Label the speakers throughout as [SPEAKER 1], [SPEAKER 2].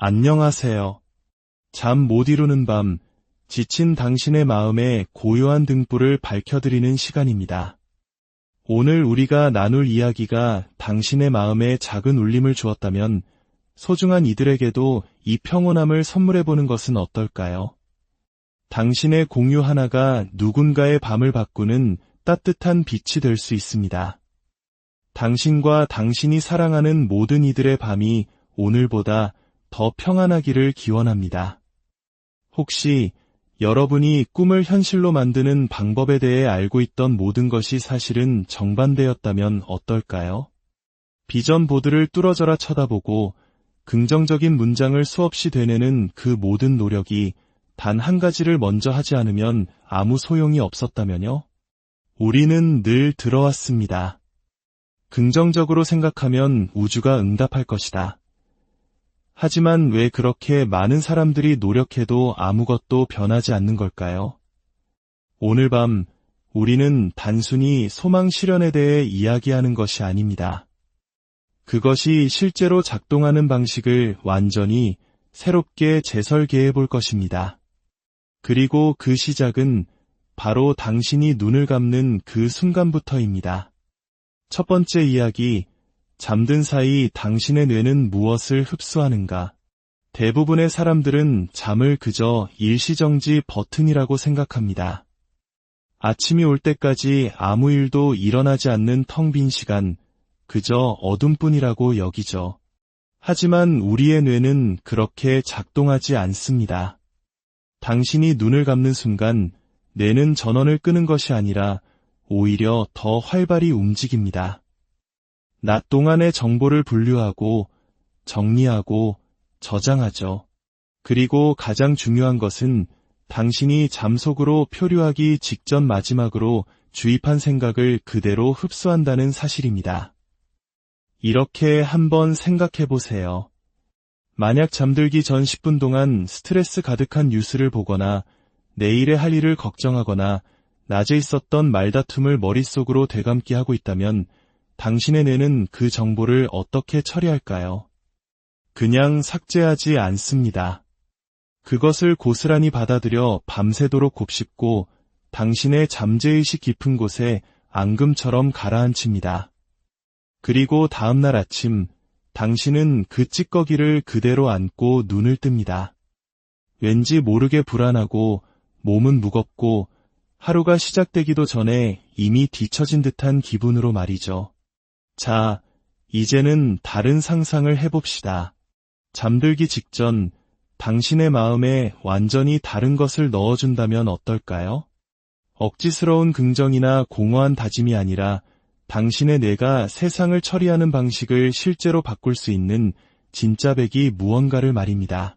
[SPEAKER 1] 안녕하세요. 잠 못 이루는 밤, 지친 당신의 마음에 고요한 등불을 밝혀드리는 시간입니다. 오늘 우리가 나눌 이야기가 당신의 마음에 작은 울림을 주었다면 소중한 이들에게도 이 평온함을 선물해보는 것은 어떨까요? 당신의 공유 하나가 누군가의 밤을 바꾸는 따뜻한 빛이 될 수 있습니다. 당신과 당신이 사랑하는 모든 이들의 밤이 오늘보다 더 평안하기를 기원합니다. 혹시 여러분이 꿈을 현실로 만드는 방법에 대해 알고 있던 모든 것이 사실은 정반대였다면 어떨까요? 비전 보드를 뚫어져라 쳐다보고 긍정적인 문장을 수없이 되뇌는 그 모든 노력이 단 한 가지를 먼저 하지 않으면 아무 소용이 없었다면요? 우리는 늘 들어왔습니다. 긍정적으로 생각하면 우주가 응답할 것이다. 하지만 왜 그렇게 많은 사람들이 노력해도 아무것도 변하지 않는 걸까요? 오늘 밤 우리는 단순히 소망 실현에 대해 이야기하는 것이 아닙니다. 그것이 실제로 작동하는 방식을 완전히 새롭게 재설계해 볼 것입니다. 그리고 그 시작은 바로 당신이 눈을 감는 그 순간부터입니다. 첫 번째 이야기, 잠든 사이 당신의 뇌는 무엇을 흡수하는가? 대부분의 사람들은 잠을 그저 일시정지 버튼이라고 생각합니다. 아침이 올 때까지 아무 일도 일어나지 않는 텅 빈 시간, 그저 어둠뿐이라고 여기죠. 하지만 우리의 뇌는 그렇게 작동하지 않습니다. 당신이 눈을 감는 순간 뇌는 전원을 끄는 것이 아니라 오히려 더 활발히 움직입니다. 낮 동안의 정보를 분류하고 정리하고 저장하죠. 그리고 가장 중요한 것은 당신이 잠속으로 표류하기 직전 마지막으로 주입한 생각을 그대로 흡수한다는 사실입니다. 이렇게 한번 생각해 보세요. 만약 잠들기 전 10분 동안 스트레스 가득한 뉴스를 보거나 내일의 할 일을 걱정하거나 낮에 있었던 말다툼을 머릿속으로 되감게 하고 있다면 당신의 뇌는 그 정보를 어떻게 처리할까요? 그냥 삭제하지 않습니다. 그것을 고스란히 받아들여 밤새도록 곱씹고 당신의 잠재의식 깊은 곳에 앙금처럼 가라앉힙니다. 그리고 다음날 아침 당신은 그 찌꺼기를 그대로 안고 눈을 뜹니다. 왠지 모르게 불안하고 몸은 무겁고 하루가 시작되기도 전에 이미 뒤처진 듯한 기분으로 말이죠. 자, 이제는 다른 상상을 해봅시다. 잠들기 직전 당신의 마음에 완전히 다른 것을 넣어준다면 어떨까요? 억지스러운 긍정이나 공허한 다짐이 아니라 당신의 뇌가 세상을 처리하는 방식을 실제로 바꿀 수 있는 진짜 백이 무언가를 말입니다.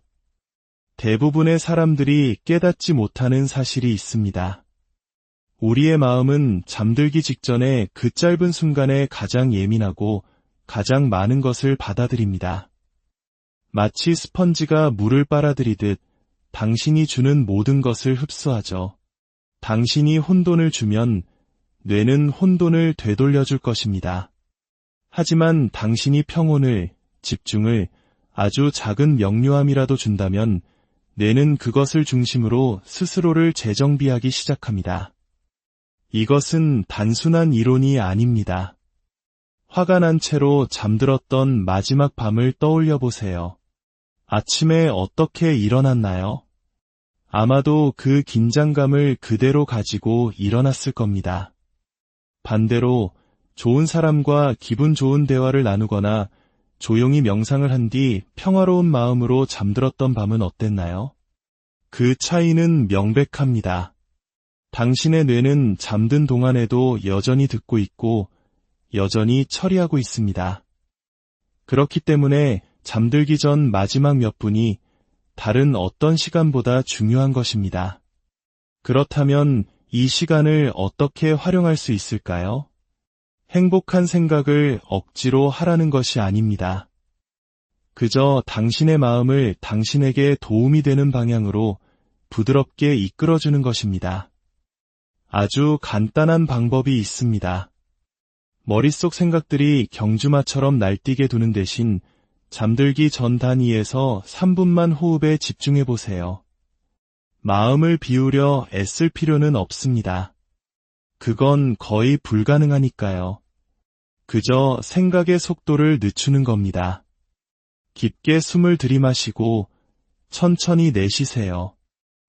[SPEAKER 1] 대부분의 사람들이 깨닫지 못하는 사실이 있습니다. 우리의 마음은 잠들기 직전에 그 짧은 순간에 가장 예민하고 가장 많은 것을 받아들입니다. 마치 스펀지가 물을 빨아들이듯 당신이 주는 모든 것을 흡수하죠. 당신이 혼돈을 주면 뇌는 혼돈을 되돌려줄 것입니다. 하지만 당신이 평온을, 집중을, 아주 작은 명료함이라도 준다면 뇌는 그것을 중심으로 스스로를 재정비하기 시작합니다. 이것은 단순한 이론이 아닙니다. 화가 난 채로 잠들었던 마지막 밤을 떠올려 보세요. 아침에 어떻게 일어났나요? 아마도 그 긴장감을 그대로 가지고 일어났을 겁니다. 반대로 좋은 사람과 기분 좋은 대화를 나누거나 조용히 명상을 한 뒤 평화로운 마음으로 잠들었던 밤은 어땠나요? 그 차이는 명백합니다. 당신의 뇌는 잠든 동안에도 여전히 듣고 있고 여전히 처리하고 있습니다. 그렇기 때문에 잠들기 전 마지막 몇 분이 다른 어떤 시간보다 중요한 것입니다. 그렇다면 이 시간을 어떻게 활용할 수 있을까요? 행복한 생각을 억지로 하라는 것이 아닙니다. 그저 당신의 마음을 당신에게 도움이 되는 방향으로 부드럽게 이끌어주는 것입니다. 아주 간단한 방법이 있습니다. 머릿속 생각들이 경주마처럼 날뛰게 두는 대신 잠들기 전 단위에서 3분만 호흡에 집중해 보세요. 마음을 비우려 애쓸 필요는 없습니다. 그건 거의 불가능하니까요. 그저 생각의 속도를 늦추는 겁니다. 깊게 숨을 들이마시고 천천히 내쉬세요.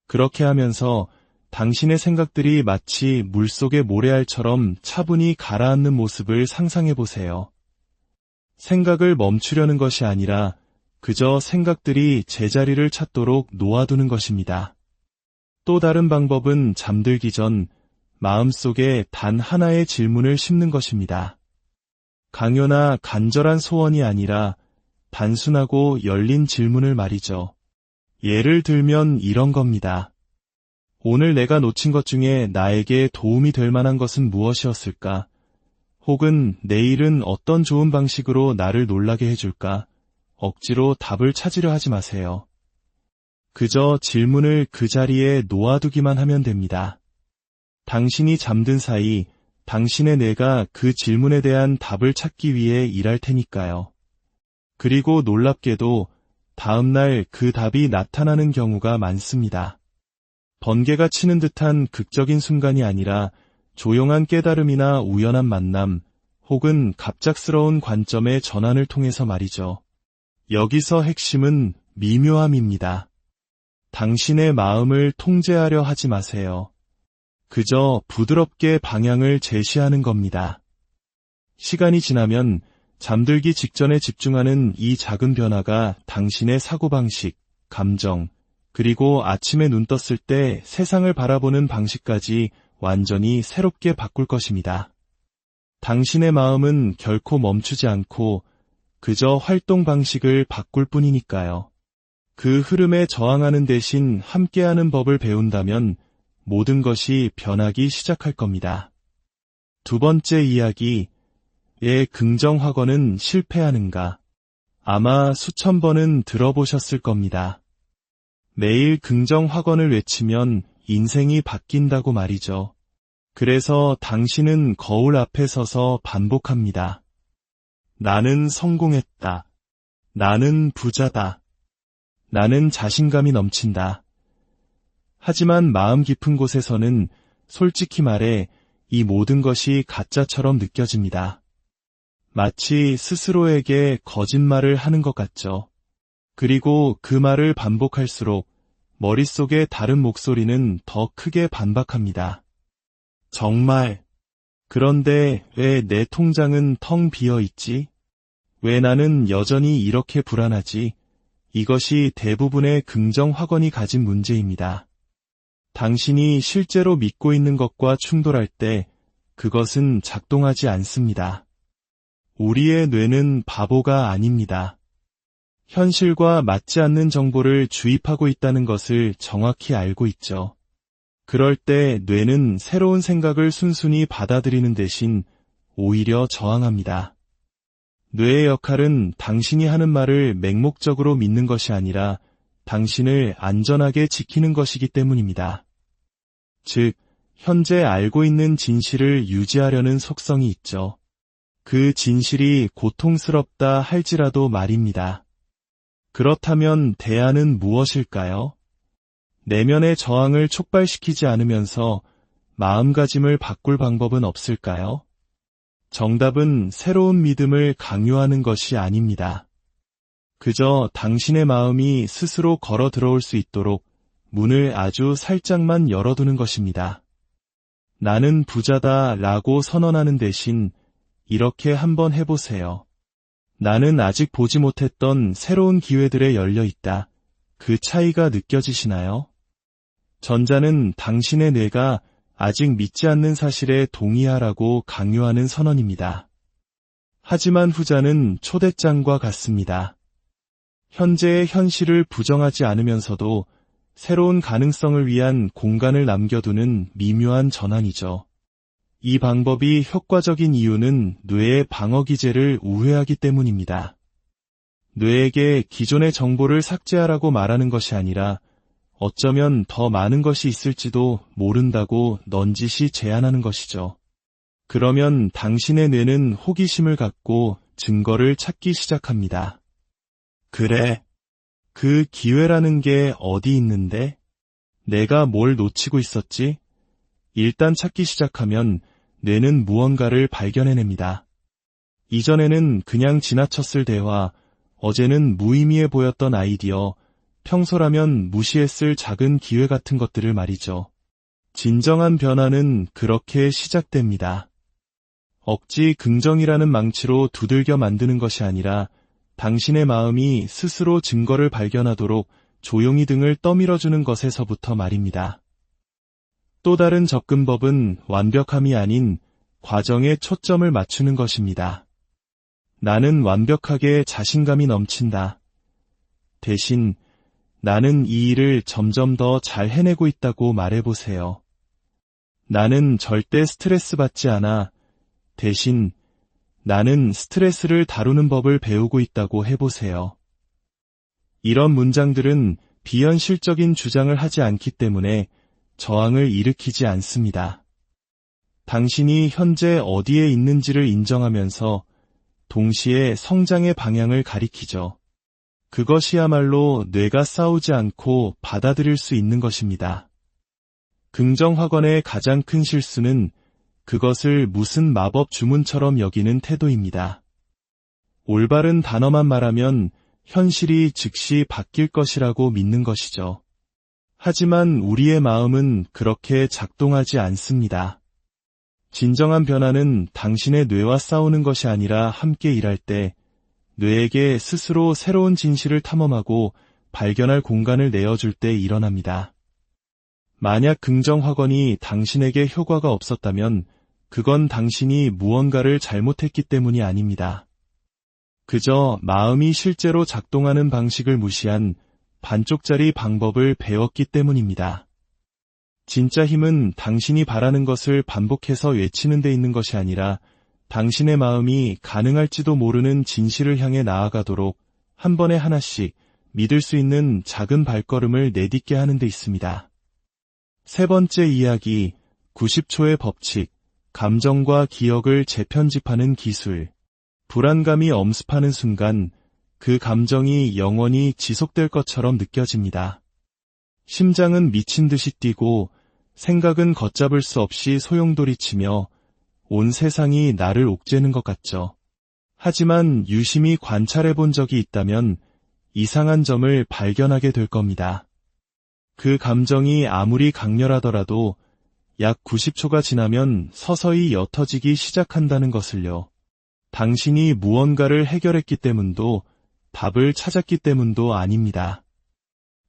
[SPEAKER 1] 그렇게 하면서 당신의 생각들이 마치 물속의 모래알처럼 차분히 가라앉는 모습을 상상해 보세요. 생각을 멈추려는 것이 아니라 그저 생각들이 제자리를 찾도록 놓아두는 것입니다. 또 다른 방법은 잠들기 전 마음속에 단 하나의 질문을 심는 것입니다. 강요나 간절한 소원이 아니라 단순하고 열린 질문을 말이죠. 예를 들면 이런 겁니다. 오늘 내가 놓친 것 중에 나에게 도움이 될 만한 것은 무엇이었을까? 혹은 내일은 어떤 좋은 방식으로 나를 놀라게 해줄까? 억지로 답을 찾으려 하지 마세요. 그저 질문을 그 자리에 놓아두기만 하면 됩니다. 당신이 잠든 사이 당신의 뇌가 그 질문에 대한 답을 찾기 위해 일할 테니까요. 그리고 놀랍게도 다음날 그 답이 나타나는 경우가 많습니다. 번개가 치는 듯한 극적인 순간이 아니라 조용한 깨달음이나 우연한 만남, 혹은 갑작스러운 관점의 전환을 통해서 말이죠. 여기서 핵심은 미묘함입니다. 당신의 마음을 통제하려 하지 마세요. 그저 부드럽게 방향을 제시하는 겁니다. 시간이 지나면 잠들기 직전에 집중하는 이 작은 변화가 당신의 사고방식, 감정, 그리고 아침에 눈 떴을 때 세상을 바라보는 방식까지 완전히 새롭게 바꿀 것입니다. 당신의 마음은 결코 멈추지 않고 그저 활동 방식을 바꿀 뿐이니까요. 그 흐름에 저항하는 대신 함께하는 법을 배운다면 모든 것이 변하기 시작할 겁니다. 두 번째 이야기, 왜 긍정 확언은 실패하는가? 아마 수천 번은 들어보셨을 겁니다. 매일 긍정 확언을 외치면 인생이 바뀐다고 말이죠. 그래서 당신은 거울 앞에 서서 반복합니다. 나는 성공했다. 나는 부자다. 나는 자신감이 넘친다. 하지만 마음 깊은 곳에서는 솔직히 말해 이 모든 것이 가짜처럼 느껴집니다. 마치 스스로에게 거짓말을 하는 것 같죠. 그리고 그 말을 반복할수록 머릿속의 다른 목소리는 더 크게 반박합니다. 정말. 그런데 왜 내 통장은 텅 비어 있지? 왜 나는 여전히 이렇게 불안하지? 이것이 대부분의 긍정 확언이 가진 문제입니다. 당신이 실제로 믿고 있는 것과 충돌할 때 그것은 작동하지 않습니다. 우리의 뇌는 바보가 아닙니다. 현실과 맞지 않는 정보를 주입하고 있다는 것을 정확히 알고 있죠. 그럴 때 뇌는 새로운 생각을 순순히 받아들이는 대신 오히려 저항합니다. 뇌의 역할은 당신이 하는 말을 맹목적으로 믿는 것이 아니라 당신을 안전하게 지키는 것이기 때문입니다. 즉, 현재 알고 있는 진실을 유지하려는 속성이 있죠. 그 진실이 고통스럽다 할지라도 말입니다. 그렇다면 대안은 무엇일까요? 내면의 저항을 촉발시키지 않으면서 마음가짐을 바꿀 방법은 없을까요? 정답은 새로운 믿음을 강요하는 것이 아닙니다. 그저 당신의 마음이 스스로 걸어 들어올 수 있도록 문을 아주 살짝만 열어두는 것입니다. 나는 부자다 라고 선언하는 대신 이렇게 한번 해보세요. 나는 아직 보지 못했던 새로운 기회들에 열려 있다. 그 차이가 느껴지시나요? 전자는 당신의 뇌가 아직 믿지 않는 사실에 동의하라고 강요하는 선언입니다. 하지만 후자는 초대장과 같습니다. 현재의 현실을 부정하지 않으면서도 새로운 가능성을 위한 공간을 남겨두는 미묘한 전환이죠. 이 방법이 효과적인 이유는 뇌의 방어 기제를 우회하기 때문입니다. 뇌에게 기존의 정보를 삭제하라고 말하는 것이 아니라 어쩌면 더 많은 것이 있을지도 모른다고 넌지시 제안하는 것이죠. 그러면 당신의 뇌는 호기심을 갖고 증거를 찾기 시작합니다. 그래. 그 기회라는 게 어디 있는데? 내가 뭘 놓치고 있었지? 일단 찾기 시작하면 뇌는 무언가를 발견해냅니다. 이전에는 그냥 지나쳤을 대화, 어제는 무의미해 보였던 아이디어, 평소라면 무시했을 작은 기회 같은 것들을 말이죠. 진정한 변화는 그렇게 시작됩니다. 억지 긍정이라는 망치로 두들겨 만드는 것이 아니라 당신의 마음이 스스로 증거를 발견하도록 조용히 등을 떠밀어주는 것에서부터 말입니다. 또 다른 접근법은 완벽함이 아닌 과정에 초점을 맞추는 것입니다. 나는 완벽하게 자신감이 넘친다. 대신 나는 이 일을 점점 더 잘 해내고 있다고 말해보세요. 나는 절대 스트레스 받지 않아. 대신 나는 스트레스를 다루는 법을 배우고 있다고 해보세요. 이런 문장들은 비현실적인 주장을 하지 않기 때문에 저항을 일으키지 않습니다. 당신이 현재 어디에 있는지를 인정하면서 동시에 성장의 방향을 가리키죠. 그것이야말로 뇌가 싸우지 않고 받아들일 수 있는 것입니다. 긍정학원의 가장 큰 실수는 그것을 무슨 마법 주문처럼 여기는 태도입니다. 올바른 단어만 말하면 현실이 즉시 바뀔 것이라고 믿는 것이죠. 하지만 우리의 마음은 그렇게 작동하지 않습니다. 진정한 변화는 당신의 뇌와 싸우는 것이 아니라 함께 일할 때 뇌에게 스스로 새로운 진실을 탐험하고 발견할 공간을 내어줄 때 일어납니다. 만약 긍정학원이 당신에게 효과가 없었다면 그건 당신이 무언가를 잘못했기 때문이 아닙니다. 그저 마음이 실제로 작동하는 방식을 무시한 반쪽짜리 방법을 배웠기 때문입니다. 진짜 힘은 당신이 바라는 것을 반복해서 외치는 데 있는 것이 아니라 당신의 마음이 가능할지도 모르는 진실을 향해 나아가도록 한 번에 하나씩 믿을 수 있는 작은 발걸음을 내딛게 하는 데 있습니다. 세 번째 이야기, 90초의 법칙, 감정과 기억을 재편집하는 기술. 불안감이 엄습하는 순간 그 감정이 영원히 지속될 것처럼 느껴집니다. 심장은 미친 듯이 뛰고 생각은 걷잡을 수 없이 소용돌이치며 온 세상이 나를 옥죄는 것 같죠. 하지만 유심히 관찰해 본 적이 있다면 이상한 점을 발견하게 될 겁니다. 그 감정이 아무리 강렬하더라도 약 90초가 지나면 서서히 옅어지기 시작한다는 것을요. 당신이 무언가를 해결했기 때문도 답을 찾았기 때문도 아닙니다.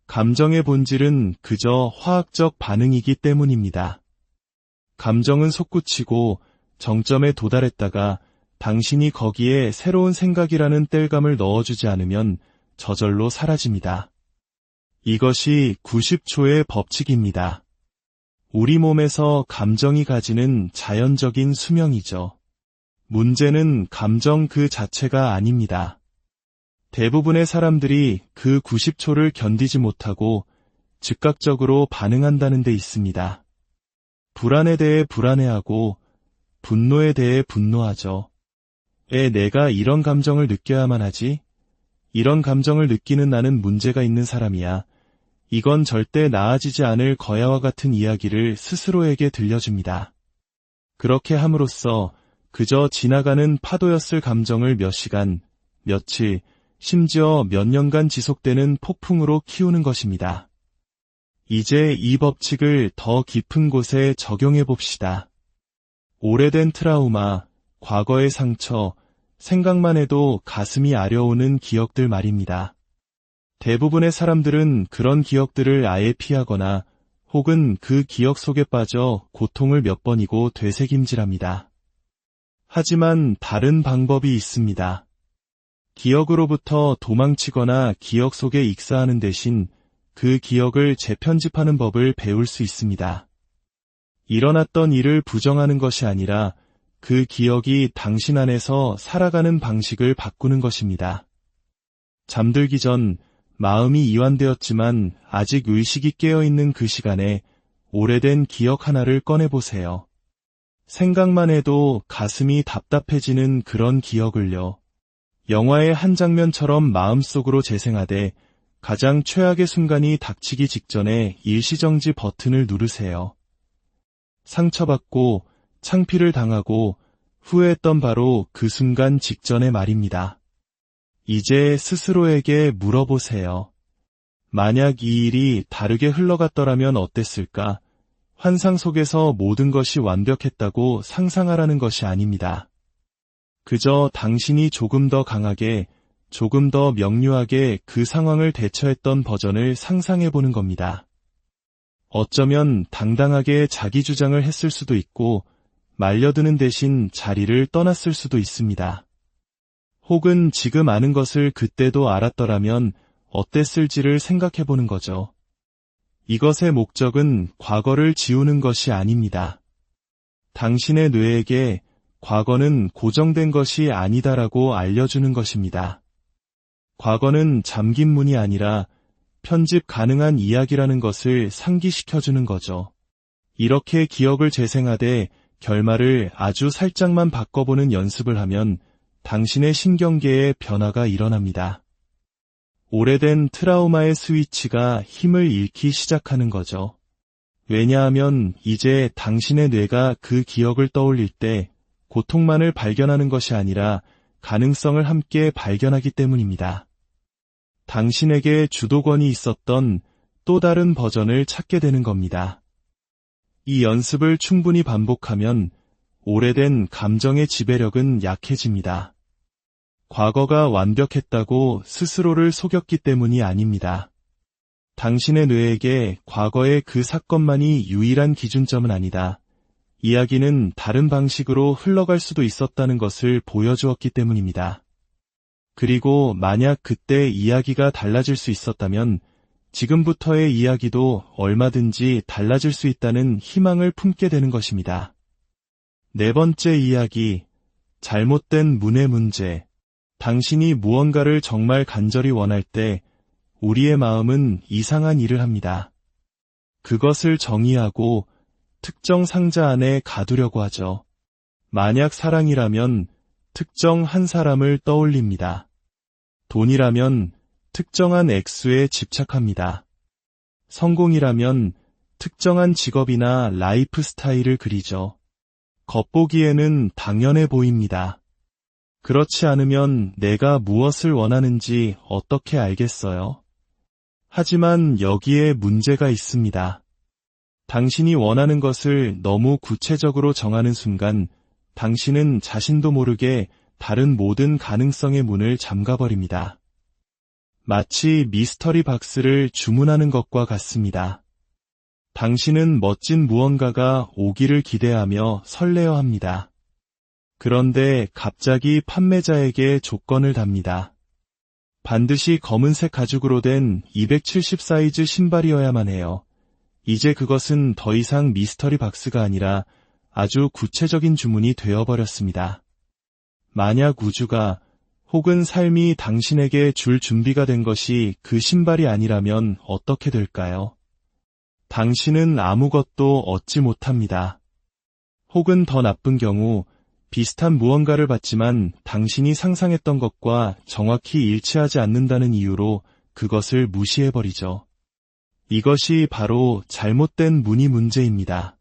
[SPEAKER 1] 감정의 본질은 그저 화학적 반응이기 때문입니다. 감정은 솟구치고 정점에 도달했다가 당신이 거기에 새로운 생각이라는 땔감을 넣어주지 않으면 저절로 사라집니다. 이것이 90초의 법칙입니다. 우리 몸에서 감정이 가지는 자연적인 수명이죠. 문제는 감정 그 자체가 아닙니다. 대부분의 사람들이 그 90초를 견디지 못하고 즉각적으로 반응한다는 데 있습니다. 불안에 대해 불안해하고 분노에 대해 분노하죠. 왜 내가 이런 감정을 느껴야만 하지? 이런 감정을 느끼는 나는 문제가 있는 사람이야. 이건 절대 나아지지 않을 거야와 같은 이야기를 스스로에게 들려줍니다. 그렇게 함으로써 그저 지나가는 파도였을 감정을 몇 시간, 며칠, 심지어 몇 년간 지속되는 폭풍으로 키우는 것입니다. 이제 이 법칙을 더 깊은 곳에 적용해 봅시다. 오래된 트라우마, 과거의 상처, 생각만 해도 가슴이 아려오는 기억들 말입니다. 대부분의 사람들은 그런 기억들을 아예 피하거나 혹은 그 기억 속에 빠져 고통을 몇 번이고 되새김질합니다. 하지만 다른 방법이 있습니다. 기억으로부터 도망치거나 기억 속에 익사하는 대신 그 기억을 재편집하는 법을 배울 수 있습니다. 일어났던 일을 부정하는 것이 아니라 그 기억이 당신 안에서 살아가는 방식을 바꾸는 것입니다. 잠들기 전 마음이 이완되었지만 아직 의식이 깨어있는 그 시간에 오래된 기억 하나를 '생각만 해도 가슴이 답답해지는 그런 기억을요. 영화의 한 장면처럼 마음속으로 재생하되 가장 최악의 순간이 닥치기 직전에 일시정지 버튼을 누르세요. 상처받고 창피를 당하고 후회했던 바로 그 순간 직전의 말입니다. 이제 스스로에게 물어보세요. 만약 이 일이 다르게 흘러갔더라면 어땠을까? 환상 속에서 모든 것이 완벽했다고 상상하라는 것이 아닙니다. 그저 당신이 조금 더 강하게, 조금 더 명료하게 그 상황을 대처했던 버전을 상상해보는 겁니다. 어쩌면 당당하게 자기 주장을 했을 수도 있고 말려드는 대신 자리를 떠났을 수도 있습니다. 혹은 지금 아는 것을 그때도 알았더라면 어땠을지를 생각해보는 거죠. 이것의 목적은 과거를 지우는 것이 아닙니다. 당신의 뇌에게 과거는 고정된 것이 아니다라고 알려주는 것입니다. 과거는 잠긴 문이 아니라 편집 가능한 이야기라는 것을 상기시켜주는 거죠. 이렇게 기억을 재생하되 결말을 아주 살짝만 바꿔보는 연습을 하면 당신의 신경계에 변화가 일어납니다. 오래된 트라우마의 스위치가 힘을 잃기 시작하는 거죠. 왜냐하면 이제 당신의 뇌가 그 기억을 떠올릴 때 고통만을 발견하는 것이 아니라 가능성을 함께 발견하기 때문입니다. 당신에게 주도권이 있었던 또 다른 버전을 찾게 되는 겁니다. 이 연습을 충분히 반복하면 오래된 감정의 지배력은 약해집니다. 과거가 완벽했다고 스스로를 속였기 때문이 아닙니다. 당신의 뇌에게 과거의 그 사건만이 유일한 기준점은 아니다. 이야기는 다른 방식으로 흘러갈 수도 있었다는 것을 보여주었기 때문입니다. 그리고 만약 그때 이야기가 달라질 수 있었다면 지금부터의 이야기도 얼마든지 달라질 수 있다는 희망을 품게 되는 것입니다. 네 번째 이야기, 잘못된 문의 문제. 당신이 무언가를 정말 간절히 원할 때 우리의 마음은 이상한 일을 합니다. 그것을 정의하고 특정 상자 안에 가두려고 하죠. 만약 사랑이라면 특정 한 사람을 떠올립니다. 돈이라면 특정한 액수에 집착합니다. 성공이라면 특정한 직업이나 라이프 스타일을 그리죠. 겉보기에는 당연해 보입니다. 그렇지 않으면 내가 무엇을 원하는지 어떻게 알겠어요? 하지만 여기에 문제가 있습니다. 당신이 원하는 것을 너무 구체적으로 정하는 순간 당신은 자신도 모르게 다른 모든 가능성의 문을 잠가버립니다. 마치 미스터리 박스를 주문하는 것과 같습니다. 당신은 멋진 무언가가 오기를 기대하며 설레어 합니다. 그런데 갑자기 판매자에게 조건을 답니다. 반드시 검은색 가죽으로 된 270 사이즈 신발이어야만 해요. 이제 그것은 더 이상 미스터리 박스가 아니라 아주 구체적인 주문이 되어버렸습니다. 만약 우주가 혹은 삶이 당신에게 줄 준비가 된 것이 그 신발이 아니라면 어떻게 될까요? 당신은 아무것도 얻지 못합니다. 혹은 더 나쁜 경우 비슷한 무언가를 받지만 당신이 상상했던 것과 정확히 일치하지 않는다는 이유로 그것을 무시해버리죠. 이것이 바로 잘못된 문의 문제입니다.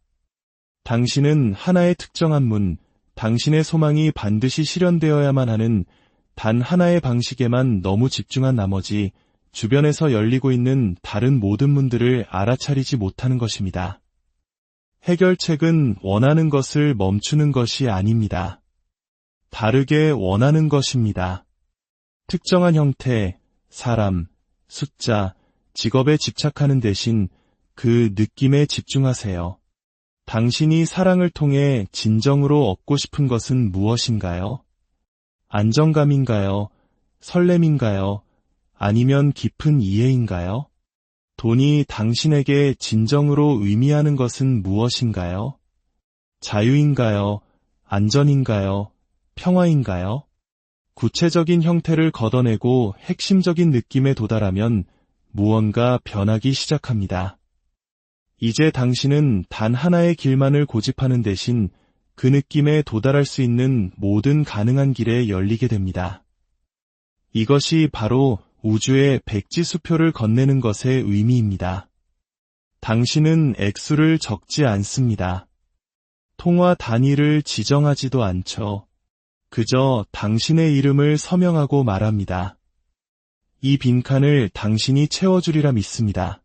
[SPEAKER 1] 당신은 하나의 특정한 문, 당신의 소망이 반드시 실현되어야만 하는 단 하나의 방식에만 너무 집중한 나머지 주변에서 열리고 있는 다른 모든 문들을 알아차리지 못하는 것입니다. 해결책은 원하는 것을 멈추는 것이 아닙니다. 다르게 원하는 것입니다. 특정한 형태, 사람, 숫자, 직업에 집착하는 대신 그 느낌에 집중하세요. 당신이 사랑을 통해 진정으로 얻고 싶은 것은 무엇인가요? 안정감인가요? 설렘인가요? 아니면 깊은 이해인가요? 돈이 당신에게 진정으로 의미하는 것은 무엇인가요? 자유인가요? 안전인가요? 평화인가요? 구체적인 형태를 걷어내고 핵심적인 느낌에 도달하면 무언가 변하기 시작합니다. 이제 당신은 단 하나의 길만을 고집하는 대신 그 느낌에 도달할 수 있는 모든 가능한 길에 열리게 됩니다. 이것이 바로 우주의 백지수표를 건네는 것의 의미입니다. 당신은 액수를 적지 않습니다. 통화 단위를 지정하지도 않죠. 그저 당신의 이름을 서명하고 말합니다. 이 빈칸을 당신이 채워주리라 믿습니다.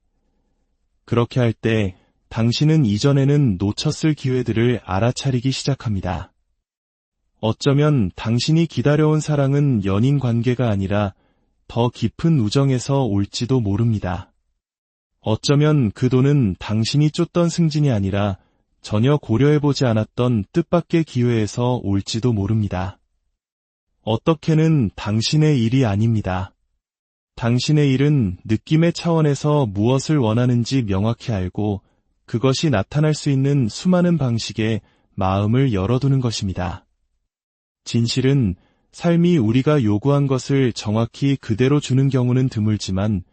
[SPEAKER 1] 그렇게 할 때 당신은 이전에는 놓쳤을 기회들을 알아차리기 시작합니다. 어쩌면 당신이 기다려온 사랑은 연인 관계가 아니라 더 깊은 우정에서 올지도 모릅니다. 어쩌면 그 돈은 당신이 쫓던 승진이 아니라 전혀 고려해보지 않았던 뜻밖의 기회에서 올지도 모릅니다. 어떻게는 당신의 일이 아닙니다. 당신의 일은 느낌의 차원에서 무엇을 원하는지 명확히 알고 그것이 나타날 수 있는 수많은 방식에 마음을 열어두는 것입니다. 진실은 삶이 우리가 요구한 것을 정확히 그대로 주는 경우는 드물지만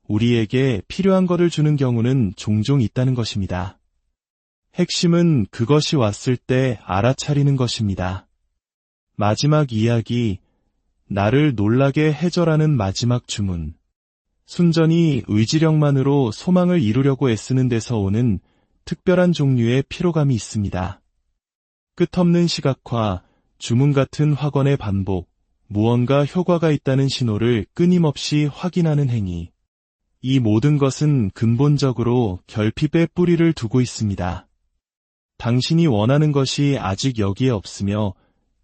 [SPEAKER 1] 우리에게 필요한 것을 주는 경우는 종종 있다는 것입니다. 핵심은 그것이 왔을 때 알아차리는 것입니다. 마지막 이야기, 나를 놀라게 해줘라는 마지막 주문. 순전히 의지력만으로 소망을 이루려고 애쓰는 데서 오는 특별한 종류의 피로감이 있습니다. 끝없는 시각화, 주문 같은 확언의 반복, 무언가 효과가 있다는 신호를 끊임없이 확인하는 행위. 이 모든 것은 근본적으로 결핍의 뿌리를 두고 있습니다. 당신이 원하는 것이 아직 여기에 없으며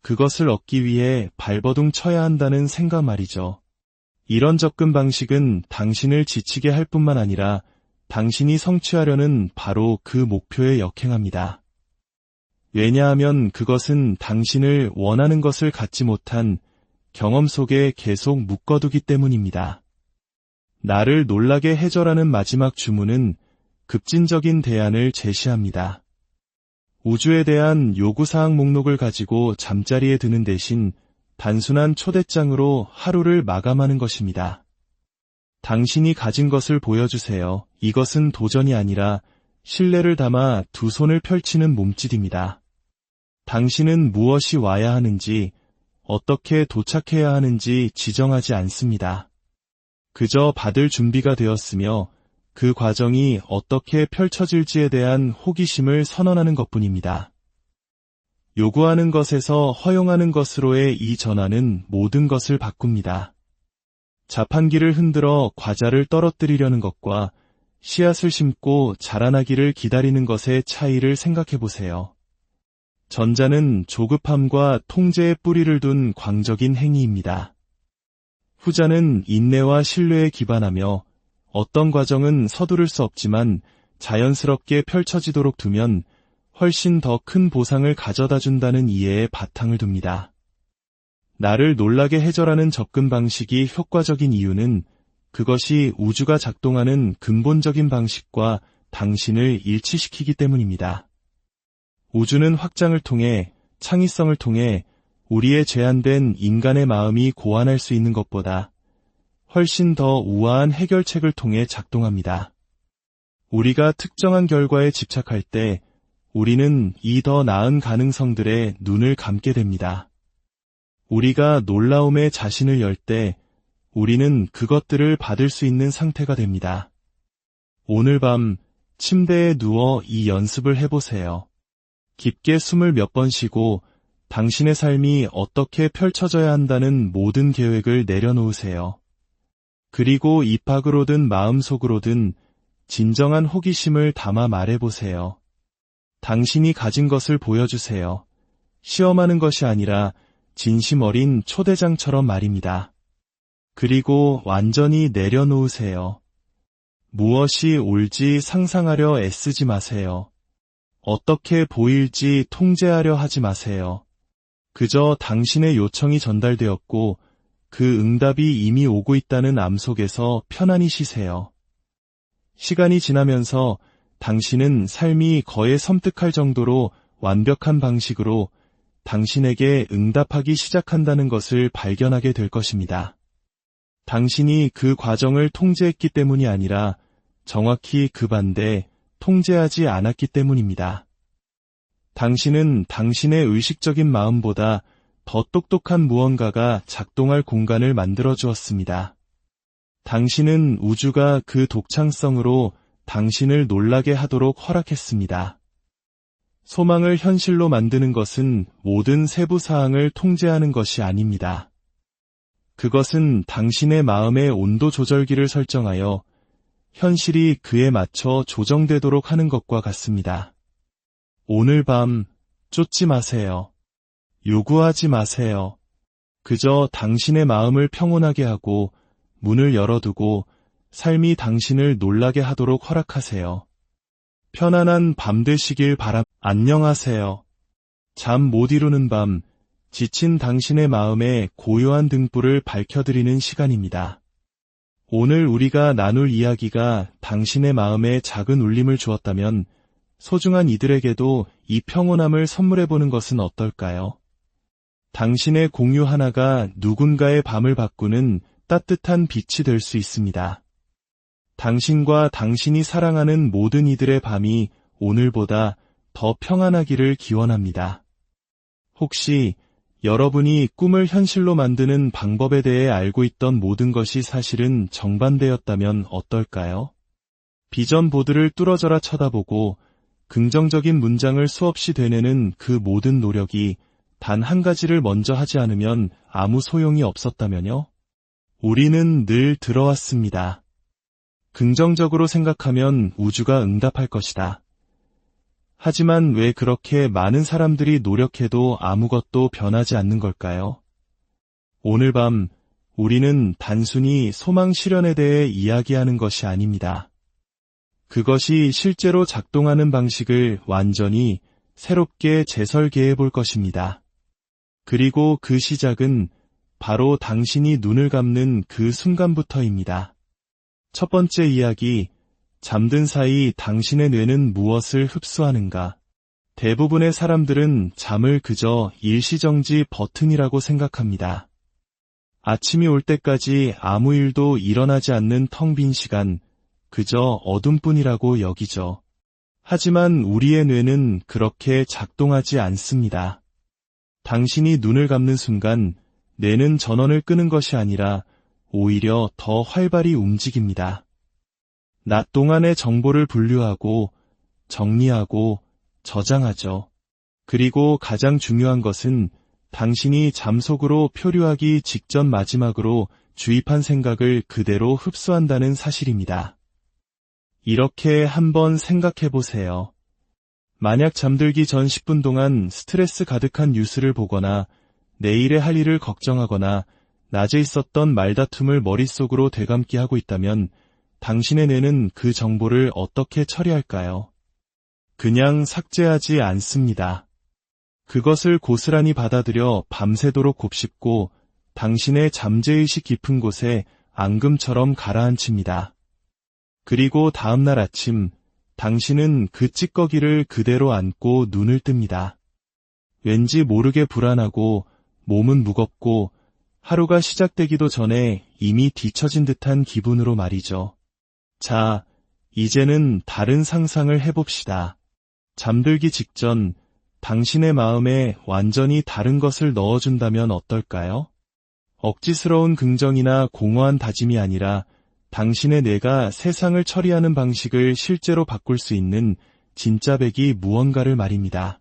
[SPEAKER 1] 그것을 얻기 위해 발버둥 쳐야 한다는 생각 말이죠. 이런 접근 방식은 당신을 지치게 할 뿐만 아니라 당신이 성취하려는 바로 그 목표에 역행합니다. 왜냐하면 그것은 당신을 원하는 것을 갖지 못한 경험 속에 계속 묶어두기 때문입니다. 나를 놀라게 해줘라는 마지막 주문은 급진적인 대안을 제시합니다. 우주에 대한 요구사항 목록을 가지고 잠자리에 드는 대신 단순한 초대장으로 하루를 마감하는 것입니다. 당신이 가진 것을 보여주세요. 이것은 도전이 아니라 신뢰를 담아 두 손을 펼치는 몸짓입니다. 당신은 무엇이 와야 하는지, 어떻게 도착해야 하는지 지정하지 않습니다. 그저 받을 준비가 되었으며 그 과정이 어떻게 펼쳐질지에 대한 호기심을 선언하는 것뿐입니다. 요구하는 것에서 허용하는 것으로의 이 전환은 모든 것을 바꿉니다. 자판기를 흔들어 과자를 떨어뜨리려는 것과 씨앗을 심고 자라나기를 기다리는 것의 차이를 생각해 보세요. 전자는 조급함과 통제의 뿌리를 둔 광적인 행위입니다. 후자는 인내와 신뢰에 기반하며 어떤 과정은 서두를 수 없지만 자연스럽게 펼쳐지도록 두면 훨씬 더 큰 보상을 가져다 준다는 이해에 바탕을 둡니다. 나를 놀라게 해줘라는 접근 방식이 효과적인 이유는 그것이 우주가 작동하는 근본적인 방식과 당신을 일치시키기 때문입니다. 우주는 확장을 통해, 창의성을 통해 우리의 제한된 인간의 마음이 고안할 수 있는 것보다 훨씬 더 우아한 해결책을 통해 작동합니다. 우리가 특정한 결과에 집착할 때 우리는 이 더 나은 가능성들에 눈을 감게 됩니다. 우리가 놀라움에 자신을 열 때 우리는 그것들을 받을 수 있는 상태가 됩니다. 오늘 밤 침대에 누워 이 연습을 해보세요. 깊게 숨을 몇 번 쉬고 당신의 삶이 어떻게 펼쳐져야 한다는 모든 계획을 내려놓으세요. 그리고 입학으로든 마음속으로든 진정한 호기심을 담아 말해보세요. 당신이 가진 것을 보여주세요. 시험하는 것이 아니라 진심 어린 초대장처럼 말입니다. 그리고 완전히 내려놓으세요. 무엇이 옳지 상상하려 애쓰지 마세요. 어떻게 보일지 통제하려 하지 마세요. 그저 당신의 요청이 전달되었고 그 응답이 이미 오고 있다는 암 속에서 편안히 쉬세요. 시간이 지나면서 당신은 삶이 거의 섬뜩할 정도로 완벽한 방식으로 당신에게 응답하기 시작한다는 것을 발견하게 될 것입니다. 당신이 그 과정을 통제했기 때문이 아니라 정확히 그 반대, 통제하지 않았기 때문입니다. 당신은 당신의 의식적인 마음보다 더 똑똑한 무언가가 작동할 공간을 만들어 주었습니다. 당신은 우주가 그 독창성으로 당신을 놀라게 하도록 허락했습니다. 소망을 현실로 만드는 것은 모든 세부 사항을 통제하는 것이 아닙니다. 그것은 당신의 마음의 온도 조절기를 설정하여 현실이 그에 맞춰 조정되도록 하는 것과 같습니다. 오늘 밤 쫓지 마세요. 요구하지 마세요. 그저 당신의 마음을 평온하게 하고 문을 열어두고 삶이 당신을 놀라게 하도록 허락하세요. 편안한 밤 되시길 안녕하세요. 잠 못 이루는 밤, 지친 당신의 마음에 고요한 등불을 밝혀드리는 시간입니다. 오늘 우리가 나눌 이야기가 당신의 마음에 작은 울림을 주었다면 소중한 이들에게도 이 평온함을 선물해보는 것은 어떨까요? 당신의 공유 하나가 누군가의 밤을 바꾸는 따뜻한 빛이 될 수 있습니다. 당신과 당신이 사랑하는 모든 이들의 밤이 오늘보다 더 평안하기를 기원합니다. 혹시 여러분이 꿈을 현실로 만드는 방법에 대해 알고 있던 모든 것이 사실은 정반대였다면 어떨까요? 비전 보드를 뚫어져라 쳐다보고 긍정적인 문장을 수없이 되뇌는 그 모든 노력이 단 한 가지를 먼저 하지 않으면 아무 소용이 없었다면요? 우리는 늘 들어왔습니다. 긍정적으로 생각하면 우주가 응답할 것이다. 하지만 왜 그렇게 많은 사람들이 노력해도 아무것도 변하지 않는 걸까요? 오늘 밤 우리는 단순히 소망 실현에 대해 이야기하는 것이 아닙니다. 그것이 실제로 작동하는 방식을 완전히 새롭게 재설계해 볼 것입니다. 그리고 그 시작은 바로 당신이 눈을 감는 그 순간부터입니다. 첫 번째 이야기, 잠든 사이 당신의 뇌는 무엇을 흡수하는가? 대부분의 사람들은 잠을 그저 일시정지 버튼이라고 생각합니다. 아침이 올 때까지 아무 일도 일어나지 않는 텅 빈 시간, 그저 어둠뿐이라고 여기죠. 하지만 우리의 뇌는 그렇게 작동하지 않습니다. 당신이 눈을 감는 순간 뇌는 전원을 끄는 것이 아니라 오히려 더 활발히 움직입니다. 낮 동안의 정보를 분류하고 정리하고 저장하죠. 그리고 가장 중요한 것은 당신이 잠속으로 표류하기 직전 마지막으로 주입한 생각을 그대로 흡수한다는 사실입니다. 이렇게 한번 생각해 보세요. 만약 잠들기 전 10분 동안 스트레스 가득한 뉴스를 보거나 내일의 할 일을 걱정하거나 낮에 있었던 말다툼을 머릿속으로 되감기 하고 있다면 당신의 뇌는 그 정보를 어떻게 처리할까요? 그냥 삭제하지 않습니다. 그것을 고스란히 받아들여 밤새도록 곱씹고 당신의 잠재의식 깊은 곳에 앙금처럼 가라앉힙니다. 그리고 다음날 아침 당신은 그 찌꺼기를 그대로 안고 눈을 뜹니다. 왠지 모르게 불안하고 몸은 무겁고 하루가 시작되기도 전에 이미 뒤처진 듯한 기분으로 말이죠. 자, 이제는 다른 상상을 해봅시다. 잠들기 직전 당신의 마음에 완전히 다른 것을 넣어준다면 어떨까요? 억지스러운 긍정이나 공허한 다짐이 아니라 당신의 뇌가 세상을 처리하는 방식을 실제로 바꿀 수 있는 진짜 백이 무언가를 말입니다.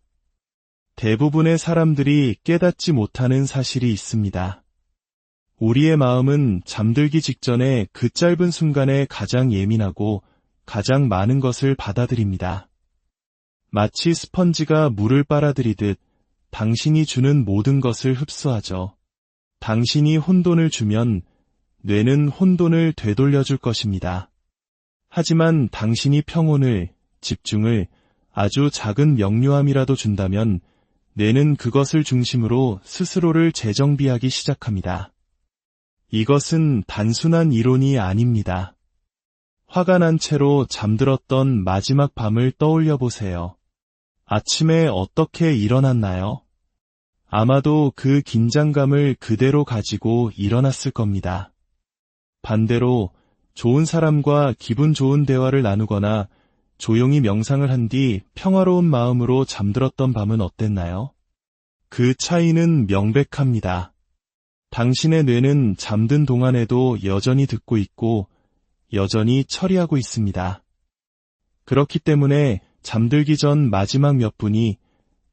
[SPEAKER 1] 대부분의 사람들이 깨닫지 못하는 사실이 있습니다. 우리의 마음은 잠들기 직전에 그 짧은 순간에 가장 예민하고 가장 많은 것을 받아들입니다. 마치 스펀지가 물을 빨아들이듯 당신이 주는 모든 것을 흡수하죠. 당신이 혼돈을 주면 뇌는 혼돈을 되돌려줄 것입니다. 하지만 당신이 평온을, 집중을, 아주 작은 명료함이라도 준다면 뇌는 그것을 중심으로 스스로를 재정비하기 시작합니다. 이것은 단순한 이론이 아닙니다. 화가 난 채로 잠들었던 마지막 밤을 떠올려 보세요. 아침에 어떻게 일어났나요? 아마도 그 긴장감을 그대로 가지고 일어났을 겁니다. 반대로 좋은 사람과 기분 좋은 대화를 나누거나 조용히 명상을 한 뒤 평화로운 마음으로 잠들었던 밤은 어땠나요? 그 차이는 명백합니다. 당신의 뇌는 잠든 동안에도 여전히 듣고 있고 여전히 처리하고 있습니다. 그렇기 때문에 잠들기 전 마지막 몇 분이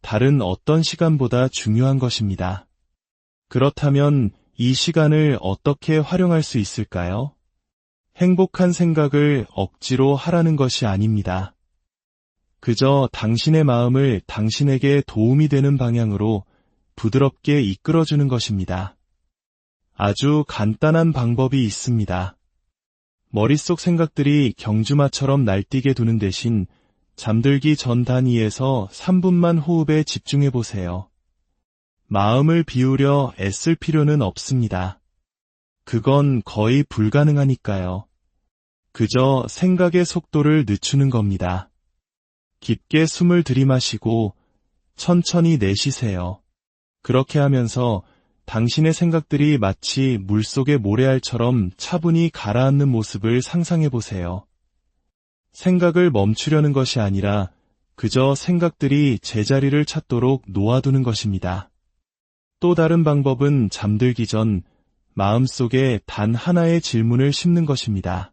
[SPEAKER 1] 다른 어떤 시간보다 중요한 것입니다. 그렇다면 이 시간을 어떻게 활용할 수 있을까요? 행복한 생각을 억지로 하라는 것이 아닙니다. 그저 당신의 마음을 당신에게 도움이 되는 방향으로 부드럽게 이끌어주는 것입니다. 아주 간단한 방법이 있습니다. 머릿속 생각들이 경주마처럼 날뛰게 두는 대신 잠들기 전 단위에서 3분만 호흡에 집중해 보세요. 마음을 비우려 애쓸 필요는 없습니다. 그건 거의 불가능하니까요. 그저 생각의 속도를 늦추는 겁니다. 깊게 숨을 들이마시고 천천히 내쉬세요. 그렇게 하면서 당신의 생각들이 마치 물속의 모래알처럼 차분히 가라앉는 모습을 상상해 보세요. 생각을 멈추려는 것이 아니라 그저 생각들이 제자리를 찾도록 놓아두는 것입니다. 또 다른 방법은 잠들기 전 마음속에 단 하나의 질문을 심는 것입니다.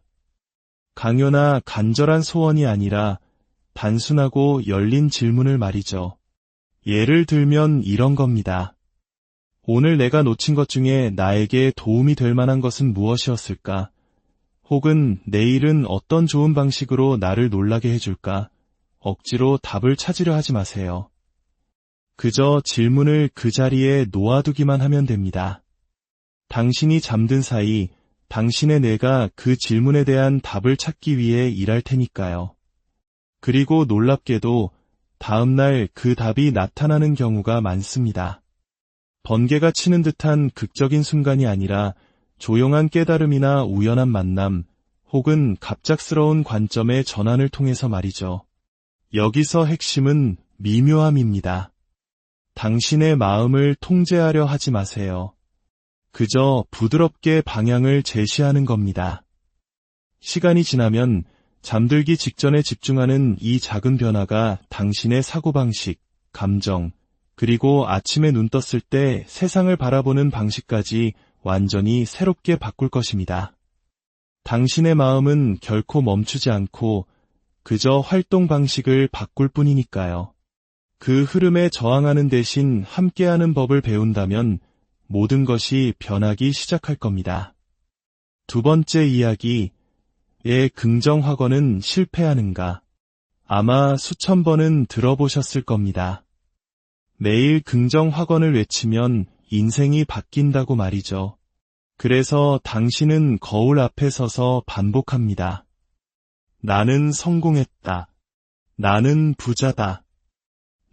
[SPEAKER 1] 강요나 간절한 소원이 아니라 단순하고 열린 질문을 말이죠. 예를 들면 이런 겁니다. 오늘 내가 놓친 것 중에 나에게 도움이 될 만한 것은 무엇이었을까? 혹은 내일은 어떤 좋은 방식으로 나를 놀라게 해줄까? 억지로 답을 찾으려 하지 마세요. 그저 질문을 그 자리에 놓아두기만 하면 됩니다. 당신이 잠든 사이 당신의 뇌가 그 질문에 대한 답을 찾기 위해 일할 테니까요. 그리고 놀랍게도 다음날 그 답이 나타나는 경우가 많습니다. 번개가 치는 듯한 극적인 순간이 아니라 조용한 깨달음이나 우연한 만남, 혹은 갑작스러운 관점의 전환을 통해서 말이죠. 여기서 핵심은 미묘함입니다. 당신의 마음을 통제하려 하지 마세요. 그저 부드럽게 방향을 제시하는 겁니다. 시간이 지나면 잠들기 직전에 집중하는 이 작은 변화가 당신의 사고방식, 감정, 그리고 아침에 눈 떴을 때 세상을 바라보는 방식까지 완전히 새롭게 바꿀 것입니다. 당신의 마음은 결코 멈추지 않고 그저 활동 방식을 바꿀 뿐이니까요. 그 흐름에 저항하는 대신 함께하는 법을 배운다면 모든 것이 변하기 시작할 겁니다. 두 번째 이야기, 왜 긍정 확언은 실패하는가? 아마 수천 번은 들어보셨을 겁니다. 매일 긍정 확언을 외치면 인생이 바뀐다고 말이죠. 그래서 당신은 거울 앞에 서서 반복합니다. 나는 성공했다. 나는 부자다.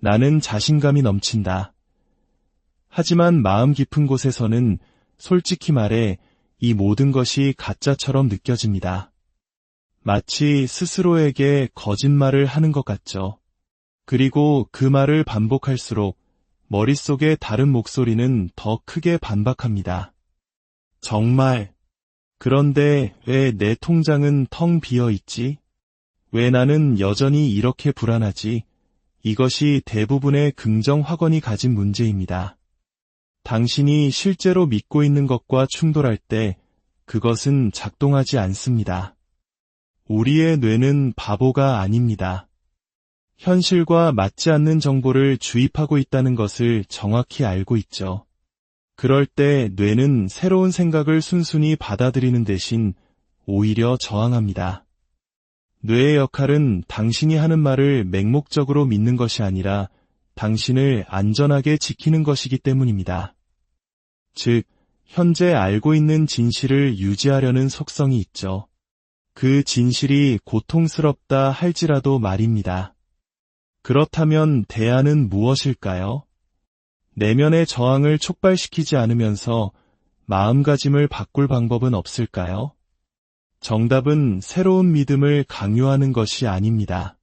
[SPEAKER 1] 나는 자신감이 넘친다. 하지만 마음 깊은 곳에서는 솔직히 말해 이 모든 것이 가짜처럼 느껴집니다. 마치 스스로에게 거짓말을 하는 것 같죠. 그리고 그 말을 반복할수록 머릿속의 다른 목소리는 더 크게 반박합니다. 정말. 그런데 왜 내 통장은 텅 비어 있지? 왜 나는 여전히 이렇게 불안하지? 이것이 대부분의 긍정 확언이 가진 문제입니다. 당신이 실제로 믿고 있는 것과 충돌할 때 그것은 작동하지 않습니다. 우리의 뇌는 바보가 아닙니다. 현실과 맞지 않는 정보를 주입하고 있다는 것을 정확히 알고 있죠. 그럴 때 뇌는 새로운 생각을 순순히 받아들이는 대신 오히려 저항합니다. 뇌의 역할은 당신이 하는 말을 맹목적으로 믿는 것이 아니라 당신을 안전하게 지키는 것이기 때문입니다. 즉, 현재 알고 있는 진실을 유지하려는 속성이 있죠. 그 진실이 고통스럽다 할지라도 말입니다. 그렇다면 대안은 무엇일까요? 내면의 저항을 촉발시키지 않으면서 마음가짐을 바꿀 방법은 없을까요? 정답은 새로운 믿음을 강요하는 것이 아닙니다.